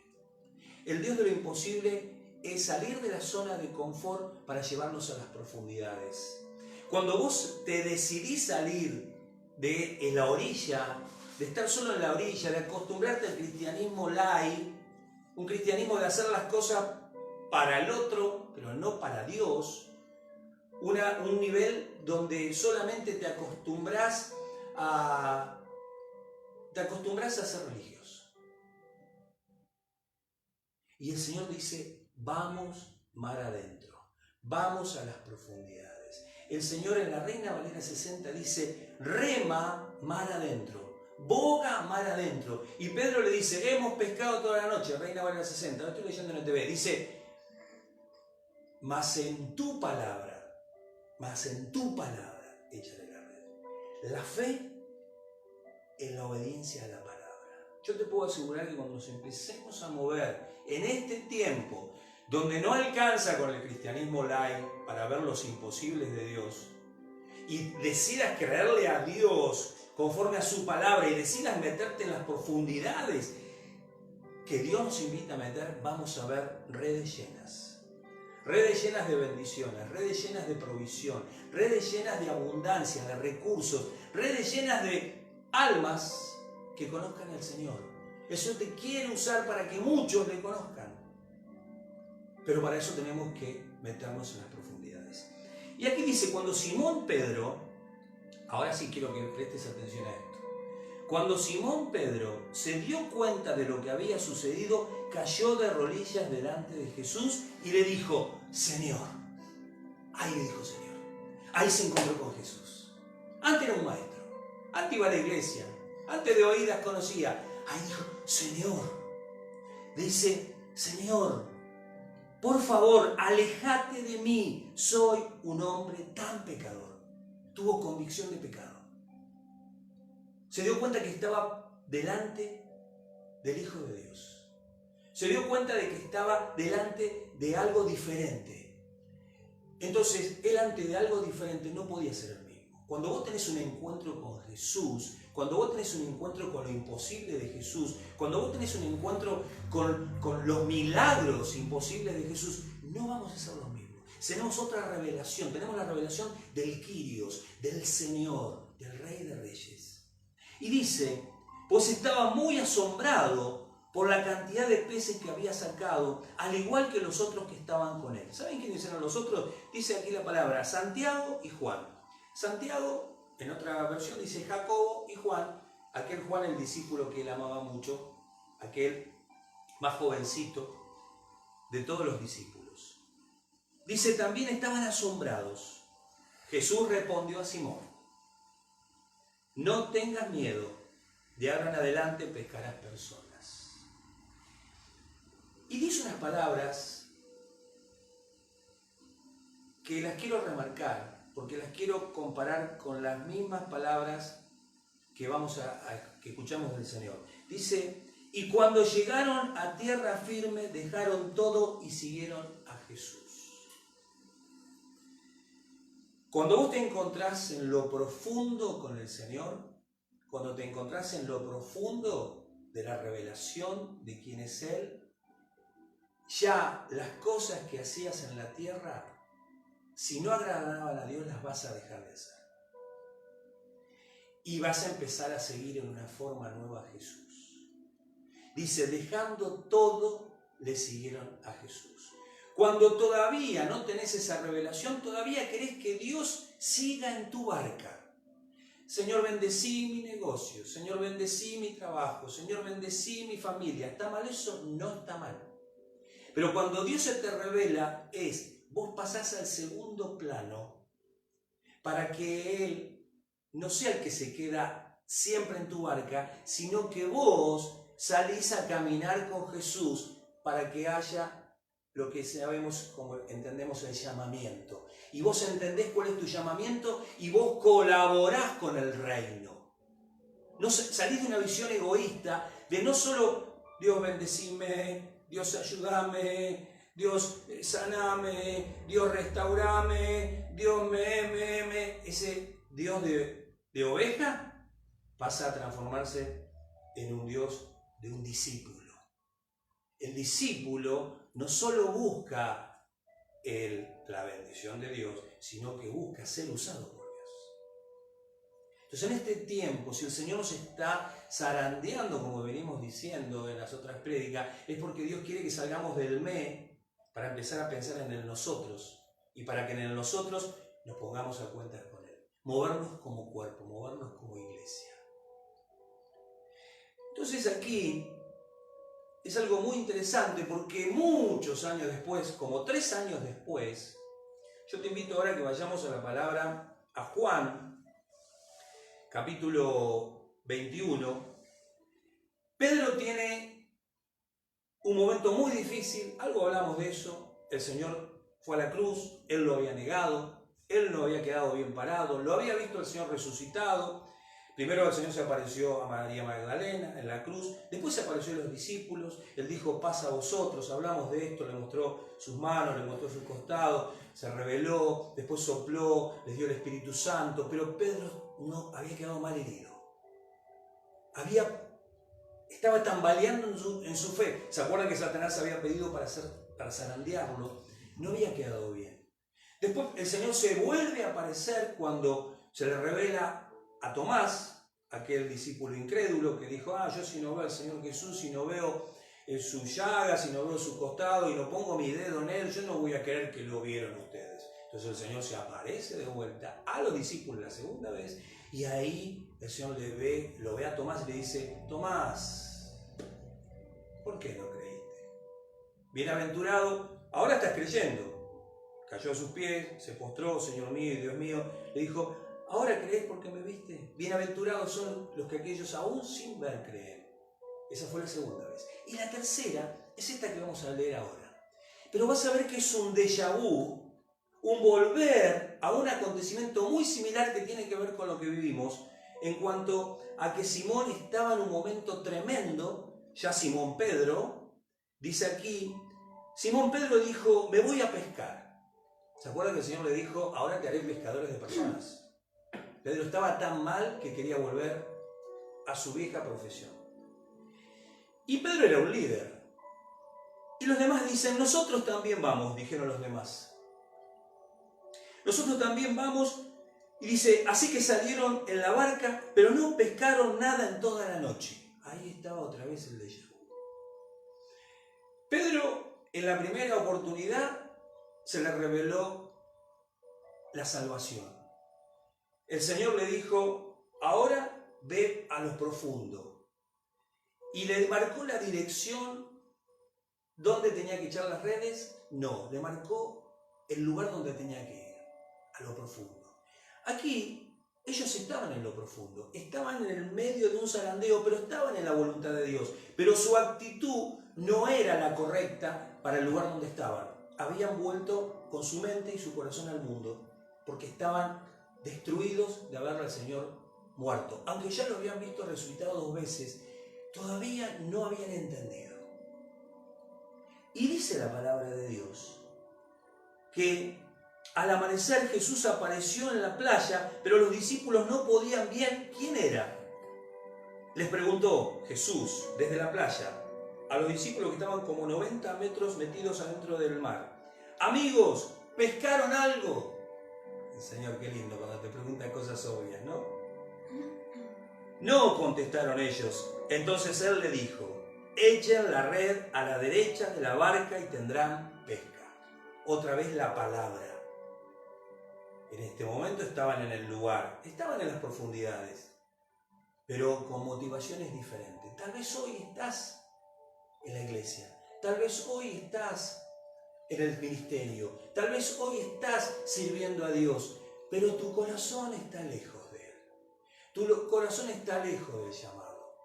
El Dios de lo imposible es salir de la zona de confort para llevarnos a las profundidades. Cuando vos te decidís salir de la orilla, de estar solo en la orilla, de acostumbrarte al cristianismo light, un cristianismo de hacer las cosas para el otro, pero no para Dios, un nivel donde solamente te acostumbras a ser religioso. Y el Señor dice, vamos mar adentro, vamos a las profundidades. El Señor en la Reina Valera 60 dice, rema mar adentro, boga mar adentro. Y Pedro le dice, hemos pescado toda la noche, Reina Valera 60, lo estoy leyendo en el TV, dice, mas en tu palabra échale la red. La fe en la obediencia a la palabra. Yo te puedo asegurar que cuando nos empecemos a mover en este tiempo, donde no alcanza con el cristianismo light para ver los imposibles de Dios, y decidas creerle a Dios conforme a su palabra, y decidas meterte en las profundidades que Dios nos invita a meter, vamos a ver redes llenas. Redes llenas de bendiciones, redes llenas de provisión, redes llenas de abundancia, de recursos, redes llenas de almas que conozcan al Señor. El Señor te quiere usar para que muchos le conozcan. Pero para eso tenemos que meternos en las profundidades. Y aquí dice, cuando Simón Pedro, ahora sí quiero que prestes atención a esto. Cuando Simón Pedro se dio cuenta de lo que había sucedido, cayó de rodillas delante de Jesús y le dijo, Señor. Ahí le dijo Señor. Ahí se encontró con Jesús. Antes era un maestro, antes iba a la iglesia, antes de oídas conocía. Ahí dijo, Señor. Dice, Señor, por favor, alejate de mí. Soy un hombre tan pecador. Tuvo convicción de pecado. Se dio cuenta que estaba delante del Hijo de Dios. Se dio cuenta de que estaba delante de algo diferente. Entonces, él ante de algo diferente no podía ser el mismo. Cuando vos tenés un encuentro con Jesús, cuando vos tenés un encuentro con lo imposible de Jesús, cuando vos tenés un encuentro con los milagros imposibles de Jesús, no vamos a ser los mismos. Tenemos otra revelación, tenemos la revelación del Kyrios, del Señor, del Rey de Reyes. Y dice, pues estaba muy asombrado por la cantidad de peces que había sacado, al igual que los otros que estaban con él. ¿Saben quiénes eran los otros? Dice aquí la palabra Santiago y Juan. Santiago, en otra versión, dice Jacobo y Juan, aquel Juan el discípulo que él amaba mucho, aquel más jovencito de todos los discípulos. Dice, también estaban asombrados. Jesús respondió a Simón, no tengas miedo, de ahora en adelante pescarás personas. Y dice unas palabras que las quiero remarcar, porque las quiero comparar con las mismas palabras que que escuchamos del Señor. Dice, y cuando llegaron a tierra firme, dejaron todo y siguieron a Jesús. Cuando vos te encontrás en lo profundo con el Señor, cuando te encontrás en lo profundo de la revelación de quién es Él, ya las cosas que hacías en la tierra, si no agradaban a Dios, las vas a dejar de hacer. Y vas a empezar a seguir en una forma nueva a Jesús. Dice, dejando todo, le siguieron a Jesús. Cuando todavía no tenés esa revelación, todavía querés que Dios siga en tu barca. Señor, bendecí mi negocio. Señor, bendecí mi trabajo. Señor, bendecí mi familia. ¿Está mal eso? No está mal. Pero cuando Dios se te revela, vos pasás al segundo plano para que Él no sea el que se queda siempre en tu barca, sino que vos salís a caminar con Jesús para que haya lo que sabemos, como entendemos, el llamamiento. Y vos entendés cuál es tu llamamiento y vos colaborás con el reino. No salís de una visión egoísta de no solo Dios bendecime, Dios ayúdame, Dios saname, Dios restaurame, Dios ese Dios de oveja pasa a transformarse en un Dios de un discípulo. El discípulo no solo busca la bendición de Dios, sino que busca ser usado por Dios. Entonces, en este tiempo, si el Señor nos está zarandeando, como venimos diciendo en las otras prédicas, es porque Dios quiere que salgamos del me para empezar a pensar en el nosotros, y para que en el nosotros nos pongamos a cuentas con Él. Movernos como cuerpo, movernos como iglesia. Entonces aquí es algo muy interesante porque muchos años después, como 3 años después, yo te invito ahora a que vayamos a la palabra, a Juan, capítulo 21. Pedro tiene un momento muy difícil, algo hablamos de eso. El Señor fue a la cruz, Él lo había negado, Él no había quedado bien parado, lo había visto el Señor resucitado. Primero el Señor se apareció a María Magdalena en la cruz, después se apareció a los discípulos, Él dijo, pasa a vosotros, hablamos de esto, le mostró sus manos, le mostró su costado, se reveló, después sopló, les dio el Espíritu Santo, pero Pedro no había quedado mal herido. Estaba tambaleando en su fe. ¿Se acuerdan que Satanás había pedido para zarandearlo? No había quedado bien. Después el Señor se vuelve a aparecer cuando se le revela a Tomás, aquel discípulo incrédulo que dijo, yo si no veo al Señor Jesús, si no veo su llaga, si no veo su costado y no pongo mi dedo en él, yo no voy a creer que lo vieron ustedes. Entonces el Señor se aparece de vuelta a los discípulos la segunda vez y ahí el Señor lo ve a Tomás y le dice, Tomás, ¿por qué no creíste? Bienaventurado, ahora estás creyendo. Cayó a sus pies, se postró, Señor mío y Dios mío, le dijo, ¿ahora crees porque me viste? Bienaventurados son los que aquellos aún sin ver creen. Esa fue la segunda vez. Y la tercera es esta que vamos a leer ahora. Pero vas a ver que es un déjà vu, un volver a un acontecimiento muy similar que tiene que ver con lo que vivimos, en cuanto a que Simón estaba en un momento tremendo, ya Simón Pedro, dice aquí, Simón Pedro dijo, me voy a pescar. ¿Se acuerdan que el Señor le dijo, ahora te haré pescadores de personas? Pedro estaba tan mal que quería volver a su vieja profesión. Y Pedro era un líder. Y los demás dicen, nosotros también vamos, dijeron los demás. Nosotros también vamos. Y dice, así que salieron en la barca, pero no pescaron nada en toda la noche. Ahí estaba otra vez el déjà vu. Pedro, en la primera oportunidad, se le reveló la salvación. El Señor le dijo, ahora ve a lo profundo. Y le marcó la dirección donde tenía que echar las redes. No, le marcó el lugar donde tenía que ir, a lo profundo. Aquí ellos estaban en lo profundo, estaban en el medio de un zarandeo, pero estaban en la voluntad de Dios. Pero su actitud no era la correcta para el lugar donde estaban. Habían vuelto con su mente y su corazón al mundo, porque estaban destruidos de haberle al Señor muerto. Aunque ya lo habían visto resucitado 2 veces, todavía no habían entendido. Y dice la palabra de Dios que al amanecer Jesús apareció en la playa, pero los discípulos no podían ver quién era. Les preguntó Jesús desde la playa a los discípulos que estaban como 90 metros metidos adentro del mar. Amigos, ¿pescaron algo? Señor, qué lindo cuando te preguntan cosas obvias, ¿no? No, contestaron ellos. Entonces él le dijo, echen la red a la derecha de la barca y tendrán pesca. Otra vez la palabra. En este momento estaban en el lugar, estaban en las profundidades, pero con motivaciones diferentes. Tal vez hoy estás en la iglesia, tal vez hoy estás en el ministerio, tal vez hoy estás sirviendo a Dios, pero tu corazón está lejos de Él. Tu corazón está lejos del llamado.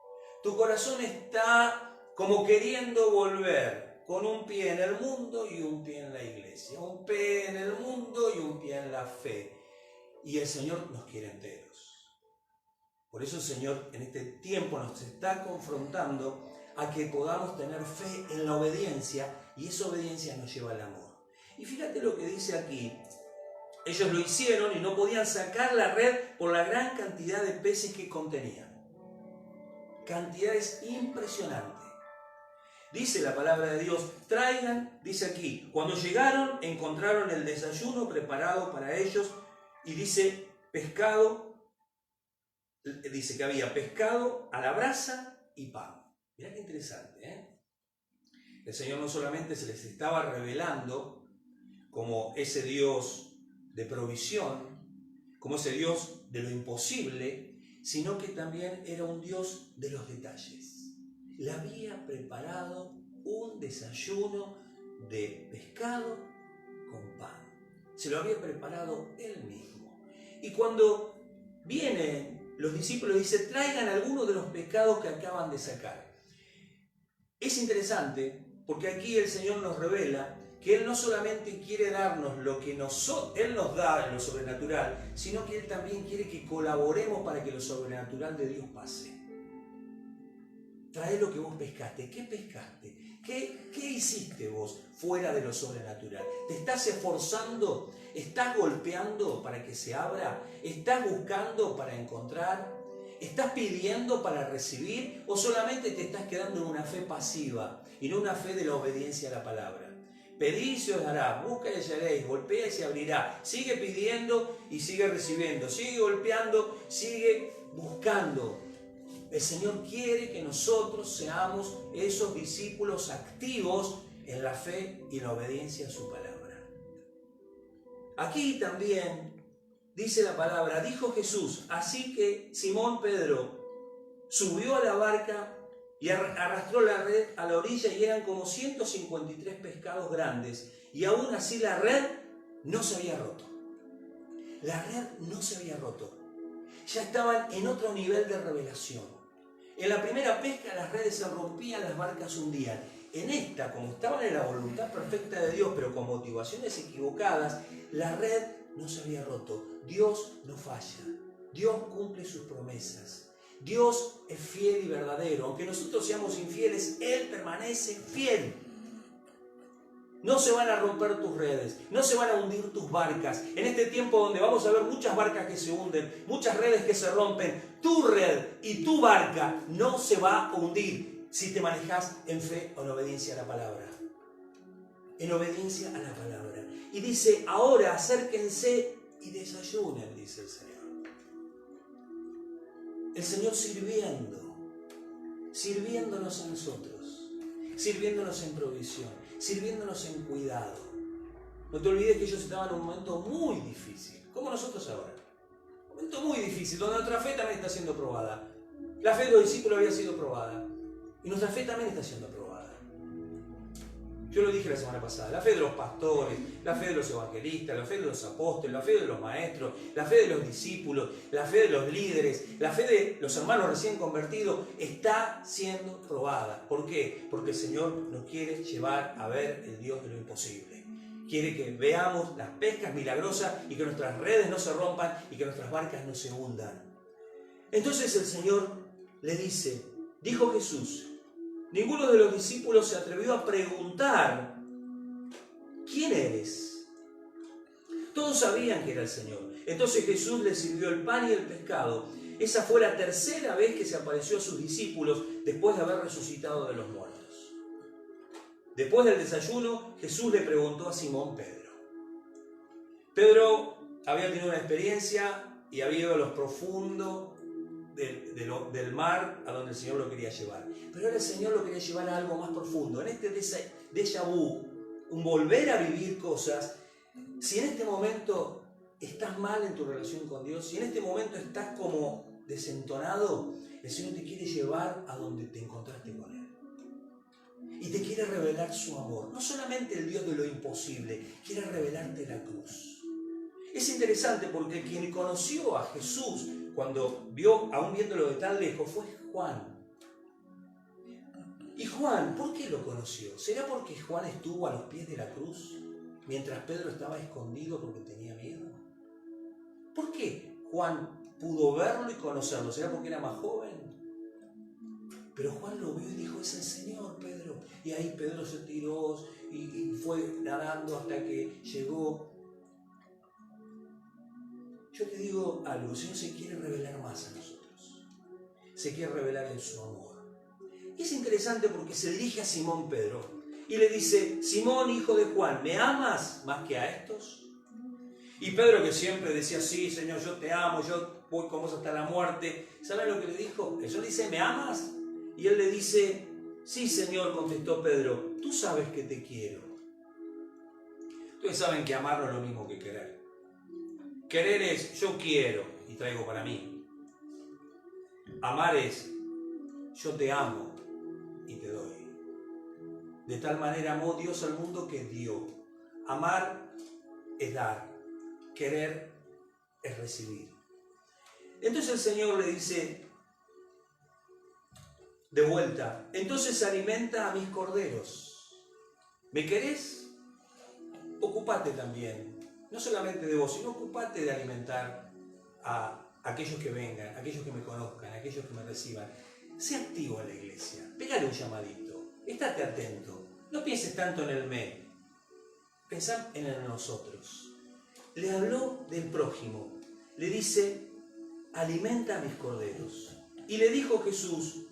Tu corazón está como queriendo volver, con un pie en el mundo y un pie en la iglesia, un pie en el mundo y un pie en la fe. Y el Señor nos quiere enteros. Por eso el Señor en este tiempo nos está confrontando a que podamos tener fe en la obediencia, y esa obediencia nos lleva al amor. Y fíjate lo que dice aquí. Ellos lo hicieron y no podían sacar la red por la gran cantidad de peces que contenían. Cantidades impresionantes. Dice la palabra de Dios, traigan, dice aquí, cuando llegaron encontraron el desayuno preparado para ellos y dice pescado, dice que había pescado a la brasa y pan. Mirá qué interesante, ¿eh? El Señor no solamente se les estaba revelando como ese Dios de provisión, como ese Dios de lo imposible, sino que también era un Dios de los detalles. Le había preparado un desayuno de pescado con pan. Se lo había preparado él mismo. Y cuando vienen los discípulos, dice, traigan algunos de los pescados que acaban de sacar. Es interesante porque aquí el Señor nos revela que Él no solamente quiere darnos lo que Él nos da en lo sobrenatural, sino que Él también quiere que colaboremos para que lo sobrenatural de Dios pase. Trae lo que vos pescaste. ¿Qué pescaste? ¿Qué hiciste vos fuera de lo sobrenatural? ¿Te estás esforzando? ¿Estás golpeando para que se abra? ¿Estás buscando para encontrar? ¿Estás pidiendo para recibir? ¿O solamente te estás quedando en una fe pasiva y no una fe de la obediencia a la palabra? Pedid y se os dará, busca y hallaréis, golpea y se abrirá. Sigue pidiendo y sigue recibiendo. Sigue golpeando, sigue buscando. El Señor quiere que nosotros seamos esos discípulos activos en la fe y en la obediencia a su palabra. Aquí también dice la palabra, dijo Jesús, así que Simón Pedro subió a la barca y arrastró la red a la orilla y eran como 153 pescados grandes y aún así la red no se había roto. La red no se había roto. Ya estaban en otro nivel de revelación. En la primera pesca las redes se rompían, las barcas se hundían. En esta, como estaban en la voluntad perfecta de Dios, pero con motivaciones equivocadas, la red no se había roto. Dios no falla. Dios cumple sus promesas. Dios es fiel y verdadero. Aunque nosotros seamos infieles, Él permanece fiel. No se van a romper tus redes, no se van a hundir tus barcas. En este tiempo donde vamos a ver muchas barcas que se hunden, muchas redes que se rompen, tu red y tu barca no se va a hundir si te manejas en fe o en obediencia a la palabra. En obediencia a la palabra. Y dice, ahora acérquense y desayunen, dice el Señor. El Señor sirviéndonos a nosotros, sirviéndonos en provisión, sirviéndonos en cuidado. No te olvides que ellos estaban en un momento muy difícil, como nosotros ahora. Un momento muy difícil, donde nuestra fe también está siendo probada. La fe de los discípulos había sido probada. Y nuestra fe también está siendo probada. Yo lo dije la semana pasada, la fe de los pastores, la fe de los evangelistas, la fe de los apóstoles, la fe de los maestros, la fe de los discípulos, la fe de los líderes, la fe de los hermanos recién convertidos está siendo probada. ¿Por qué? Porque el Señor nos quiere llevar a ver el Dios de lo imposible. Quiere que veamos las pescas milagrosas y que nuestras redes no se rompan y que nuestras barcas no se hundan. Entonces el Señor le dice, dijo Jesús, ninguno de los discípulos se atrevió a preguntar, ¿quién eres? Todos sabían que era el Señor. Entonces Jesús les sirvió el pan y el pescado. Esa fue la tercera vez que se apareció a sus discípulos después de haber resucitado de los muertos. Después del desayuno, Jesús le preguntó a Simón Pedro. Pedro había tenido una experiencia y había ido a los profundos del mar a donde el Señor lo quería llevar. Pero ahora el Señor lo quería llevar a algo más profundo. En este déjà vu, un volver a vivir cosas. Si en este momento estás mal en tu relación con Dios, si en este momento estás como desentonado, el Señor te quiere llevar a donde te encontraste con Él. Y te quiere revelar su amor. No solamente el Dios de lo imposible, quiere revelarte la cruz. Es interesante porque quien conoció a Jesús cuando vio, aún viéndolo de tan lejos, fue Juan. Y Juan, ¿por qué lo conoció? ¿Será porque Juan estuvo a los pies de la cruz mientras Pedro estaba escondido porque tenía miedo? ¿Por qué Juan pudo verlo y conocerlo? ¿Será porque era más joven? Pero Juan lo vio y dijo, es el Señor, Pedro. Y ahí Pedro se tiró y fue nadando hasta que llegó. Yo te digo algo, el Señor se quiere revelar más a nosotros. Se quiere revelar en su amor. Y es interesante porque se dirige a Simón Pedro y le dice, Simón, hijo de Juan, ¿me amas más que a estos? Y Pedro, que siempre decía, sí, Señor, yo te amo, yo voy con vos hasta la muerte. ¿Saben lo que le dijo? El Señor dice, ¿me amas? Y él le dice, sí, Señor, contestó Pedro, tú sabes que te quiero. Ustedes saben que amar no es lo mismo que querer. Querer es, yo quiero y traigo para mí. Amar es, yo te amo y te doy. De tal manera amó Dios al mundo que dio. Amar es dar. Querer es recibir. Entonces el Señor le dice, de vuelta, entonces alimenta a mis corderos. ¿Me querés? Ocúpate también. No solamente de vos, sino ocupate de alimentar a aquellos que vengan, aquellos que me conozcan, aquellos que me reciban. Sé activo en la iglesia, pégale un llamadito, estate atento, no pienses tanto en el me, pensá en el nosotros. Le habló del prójimo, le dice, alimenta a mis corderos. Y le dijo Jesús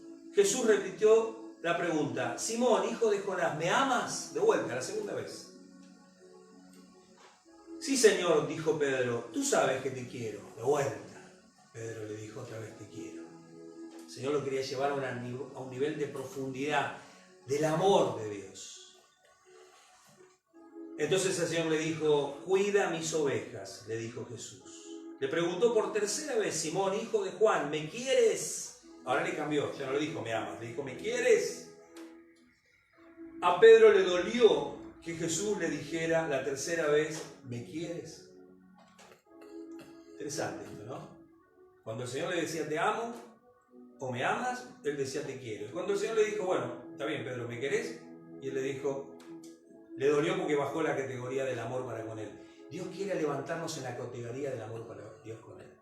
repitió la pregunta, Simón, hijo de Jonás, ¿me amas? De vuelta, la segunda vez. Sí, Señor, dijo Pedro, tú sabes que te quiero. De vuelta, Pedro le dijo otra vez, te quiero. El Señor lo quería llevar a un nivel de profundidad, del amor de Dios. Entonces el Señor le dijo, cuida mis ovejas, le dijo Jesús. Le preguntó por tercera vez, Simón, hijo de Juan, ¿me quieres? Ahora le cambió, ya no le dijo, me amas, le dijo, ¿me quieres? A Pedro le dolió que Jesús le dijera la tercera vez, ¿me quieres? Interesante esto, ¿no? Cuando el Señor le decía, te amo, o me amas, él decía, te quiero. Y cuando el Señor le dijo, bueno, está bien, Pedro, ¿me querés? Y él le dijo, le dolió porque bajó la categoría del amor para con él. Dios quiere levantarnos en la categoría del amor para Dios con él.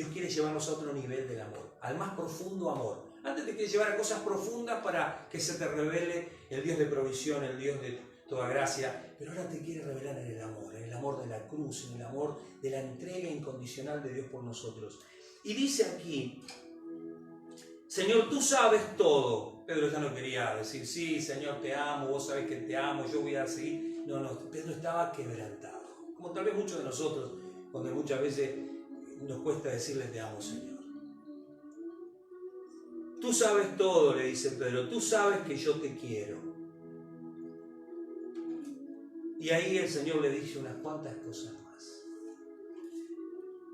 Dios quiere llevarnos a otro nivel del amor, al más profundo amor. Antes te quiere llevar a cosas profundas para que se te revele el Dios de provisión, el Dios de toda gracia, pero ahora te quiere revelar en el amor de la cruz, en el amor de la entrega incondicional de Dios por nosotros. Y dice aquí, Señor, tú sabes todo. Pedro ya no quería decir, sí, Señor, te amo, vos sabés que te amo, yo voy a seguir. No, Pedro estaba quebrantado. Como tal vez muchos de nosotros, cuando muchas veces nos cuesta decirle te amo, Señor. Tú sabes todo, le dice Pedro, tú sabes que yo te quiero. Y ahí el Señor le dice unas cuantas cosas más.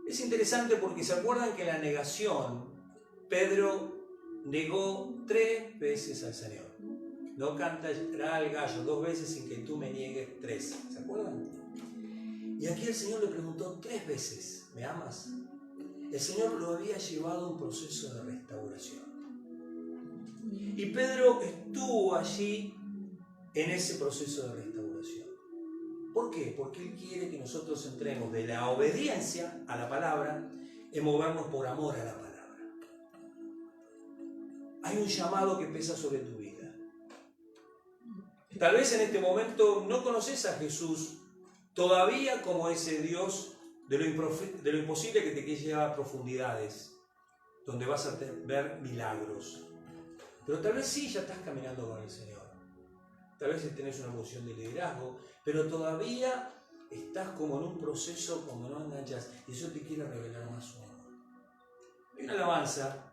Es interesante porque se acuerdan que en la negación, Pedro negó 3 veces al Señor. No cantará el gallo 2 veces sin que tú me niegues 3. ¿Se acuerdan? Y aquí el Señor le preguntó 3 veces, ¿me amas? El Señor lo había llevado a un proceso de restauración. Y Pedro estuvo allí en ese proceso de restauración. ¿Por qué? Porque Él quiere que nosotros entremos de la obediencia a la palabra en movernos por amor a la palabra. Hay un llamado que pesa sobre tu vida. Tal vez en este momento no conoces a Jesús todavía como ese Dios de lo imposible que te quiere llevar a profundidades, donde vas a ver milagros. Pero tal vez sí ya estás caminando con el Señor. Tal vez tenés una posición de liderazgo, pero todavía estás como en un proceso como no enganchas, y eso te quiere revelar más su amor. Hay una alabanza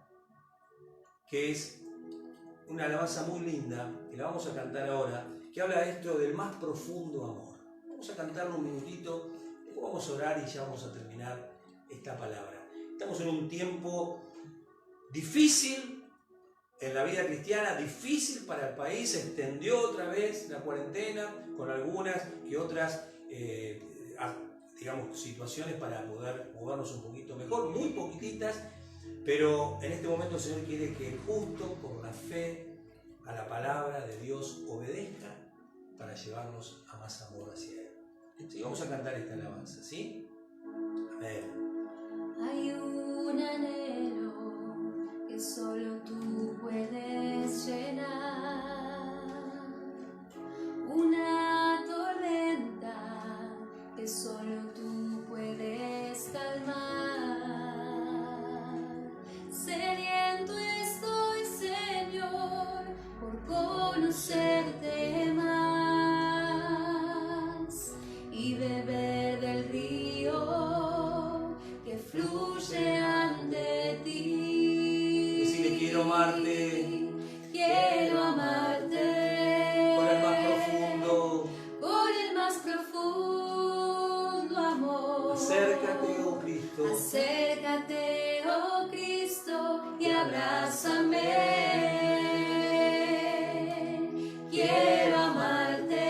que es una alabanza muy linda, que la vamos a cantar ahora, que habla de esto del más profundo amor. Vamos a cantarlo un minutito, después vamos a orar y ya vamos a terminar esta palabra. Estamos en un tiempo difícil en la vida cristiana, difícil para el país, se extendió otra vez la cuarentena con algunas que otras digamos, situaciones para poder movernos un poquito mejor, muy poquititas, pero en este momento el Señor quiere que el justo, por la fe a la palabra de Dios, obedezca para llevarnos a más amor hacia Él. Sí, vamos a cantar esta alabanza, ¿sí? Amén. Hay un anhelo que solo tú puedes llenar, una tormenta que solo tú puedes calmar. Sediento estoy, Señor, por conocerte más y beber del río que fluye ante ti. Decirle, quiero amarte, quiero amarte con el más profundo, amor. Acércate, oh Cristo, Acércate, oh Cristo, y abrázame. Quiero amarte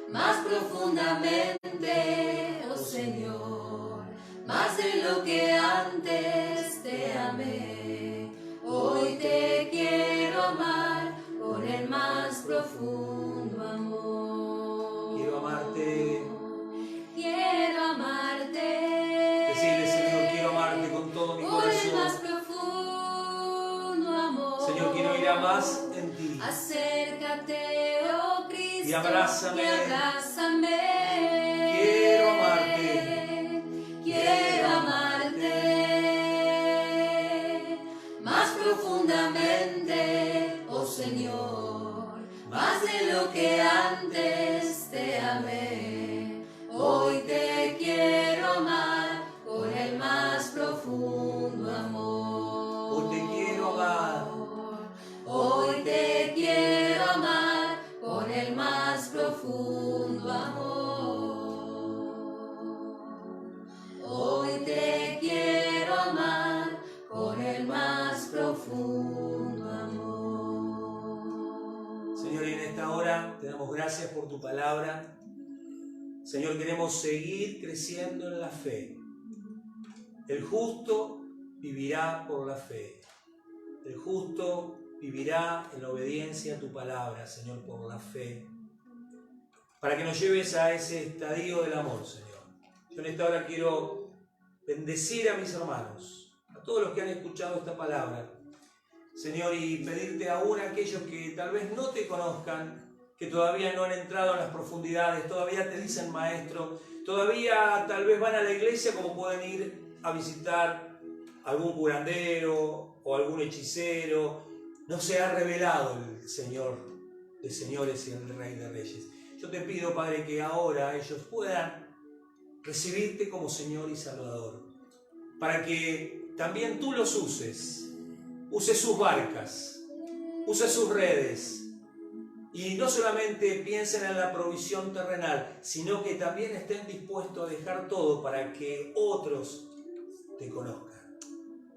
más profundamente, oh Señor, más de lo que antes te amé. Hoy te quiero amar con el más profundo amor. quiero amarte. Quiero amarte. Decirle, Señor, quiero amarte con todo mi Con el más corazón. profundo amor. Señor, quiero ir a más en ti. Acércate, oh Cristo, Y abrázame. y abrázame. Quiero amarte. Quiero amarte más profundamente, oh Señor, más de lo que antes te amé. Hoy te quiero amar con el más profundo amor. Hoy te quiero amar. Hoy te quiero amar con el más profundo amor. Hoy te quiero amar con el más profundo amor. Señor, y en esta hora te damos gracias por tu palabra. Señor, queremos seguir creciendo en la fe. El justo vivirá por la fe. El justo vivirá en la obediencia a tu palabra, Señor, por la fe. Para que nos lleves a ese estadio del amor, Señor. Yo en esta hora quiero bendecir a mis hermanos, a todos los que han escuchado esta palabra, Señor, y pedirte aún a aquellos que tal vez no te conozcan, que todavía no han entrado en las profundidades, todavía te dicen maestro, todavía tal vez van a la iglesia como pueden ir a visitar algún curandero o algún hechicero. No se ha revelado el Señor de señores y el Rey de reyes. Yo te pido, Padre, que ahora ellos puedan recibirte como Señor y Salvador, para que también tú los uses sus barcas, use sus redes, y no solamente piensen en la provisión terrenal, sino que también estén dispuestos a dejar todo para que otros te conozcan.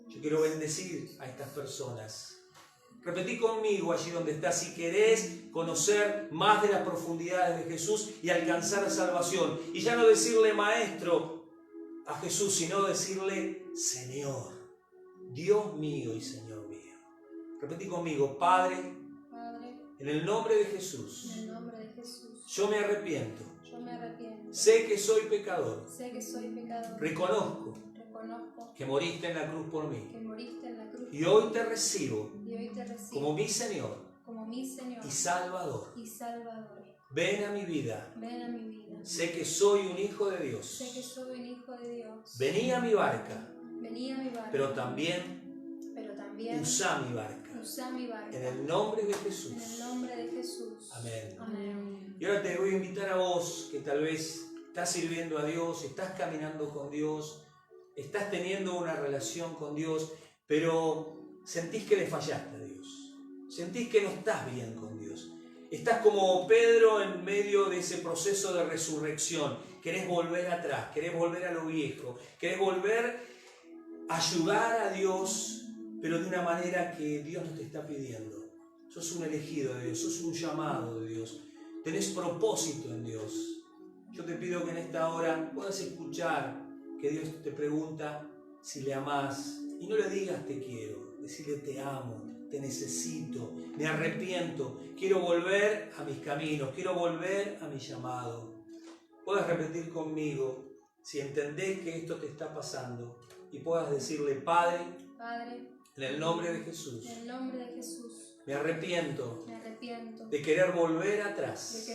Yo quiero bendecir a estas personas. Repetí conmigo allí donde estás, si querés conocer más de las profundidades de Jesús y alcanzar salvación, y ya no decirle maestro a Jesús, sino decirle Señor, Dios mío y Señor mío. Repetí conmigo, Padre, en el nombre de Jesús, yo me arrepiento. Sé que soy pecador. Reconozco que moriste en la cruz por mí. Y hoy te recibo como mi Señor y Salvador. Ven a mi vida. Sé que soy un hijo de Dios. Vení a mi barca, pero también usa mi barca. En el nombre de Jesús. Amén. Y ahora te voy a invitar a vos que tal vez estás sirviendo a Dios, estás caminando con Dios, estás teniendo una relación con Dios, pero sentís que le fallaste a Dios. Sentís que no estás bien con Dios. Estás como Pedro en medio de ese proceso de resurrección. Querés volver atrás, querés volver a lo viejo, querés volver a ayudar a Dios, pero de una manera que Dios no te está pidiendo. Sos un elegido de Dios, sos un llamado de Dios. Tenés propósito en Dios. Yo te pido que en esta hora puedas escuchar que Dios te pregunta si le amás. Y no le digas te quiero, decirle te amo, te necesito, me arrepiento, quiero volver a mis caminos, quiero volver a mi llamado. Puedes repetir conmigo si entendés que esto te está pasando y puedas decirle Padre, en el nombre de Jesús, me arrepiento de querer volver atrás,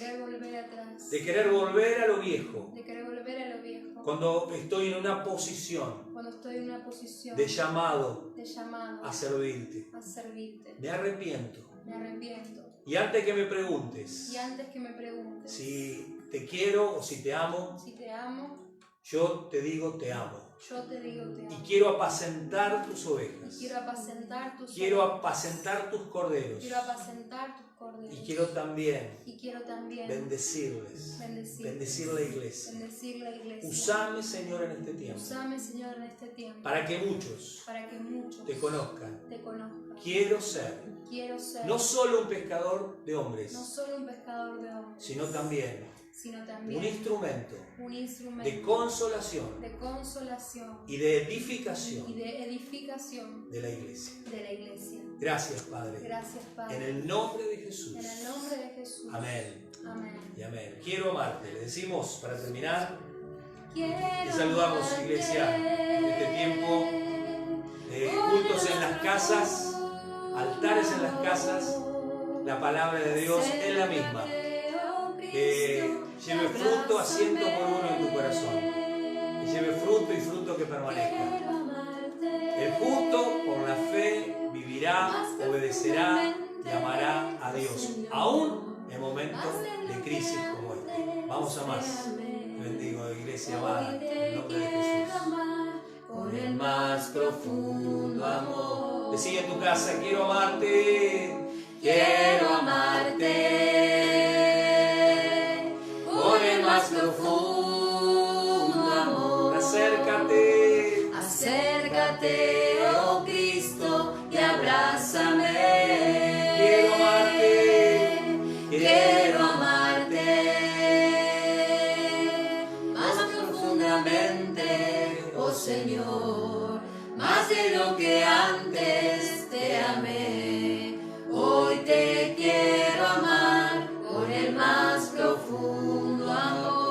de querer volver a lo viejo, cuando estoy en una posición de llamado a servirte. Me arrepiento. Y antes que me preguntes si te quiero o si te amo, yo te digo te amo. Y quiero apacentar tus ovejas. Quiero apacentar tus corderos. Y quiero también bendecirles. Bendecir la iglesia. Usame, Señor, en este tiempo. Para que muchos te conozcan. Quiero ser no solo un pescador de hombres, sino también un instrumento de consolación y de edificación de la iglesia. Gracias, Padre. En el nombre de Jesús. Amén. Y amén. Quiero amarte. Le decimos para terminar. Le saludamos, iglesia, en este tiempo de cultos en las casas, altares en las casas. La palabra de Dios es la misma. Que lleve fruto a 100 por 1 en tu corazón. Que lleve fruto y fruto que permanezca. El justo por la fe vivirá, obedecerá y amará a Dios, aún en momentos de crisis como este. Vamos a más. Te bendigo, iglesia amada, en el nombre de Jesús. Con el más profundo amor. Decí en tu casa, quiero amarte. Quiero amarte. Con el más profundo amor. Acércate. Acércate, oh Cristo, y abrázame. Quiero amarte. Quiero amarte más profundamente, oh Señor, más de lo que antes te amé. Hoy te quiero amar con el más profundo amor.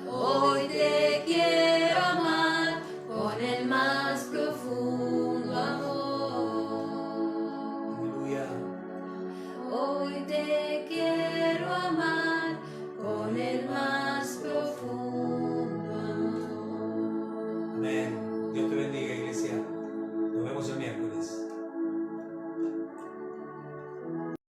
Hoy te más profundo amor. Aleluya. Hoy te quiero amar con el más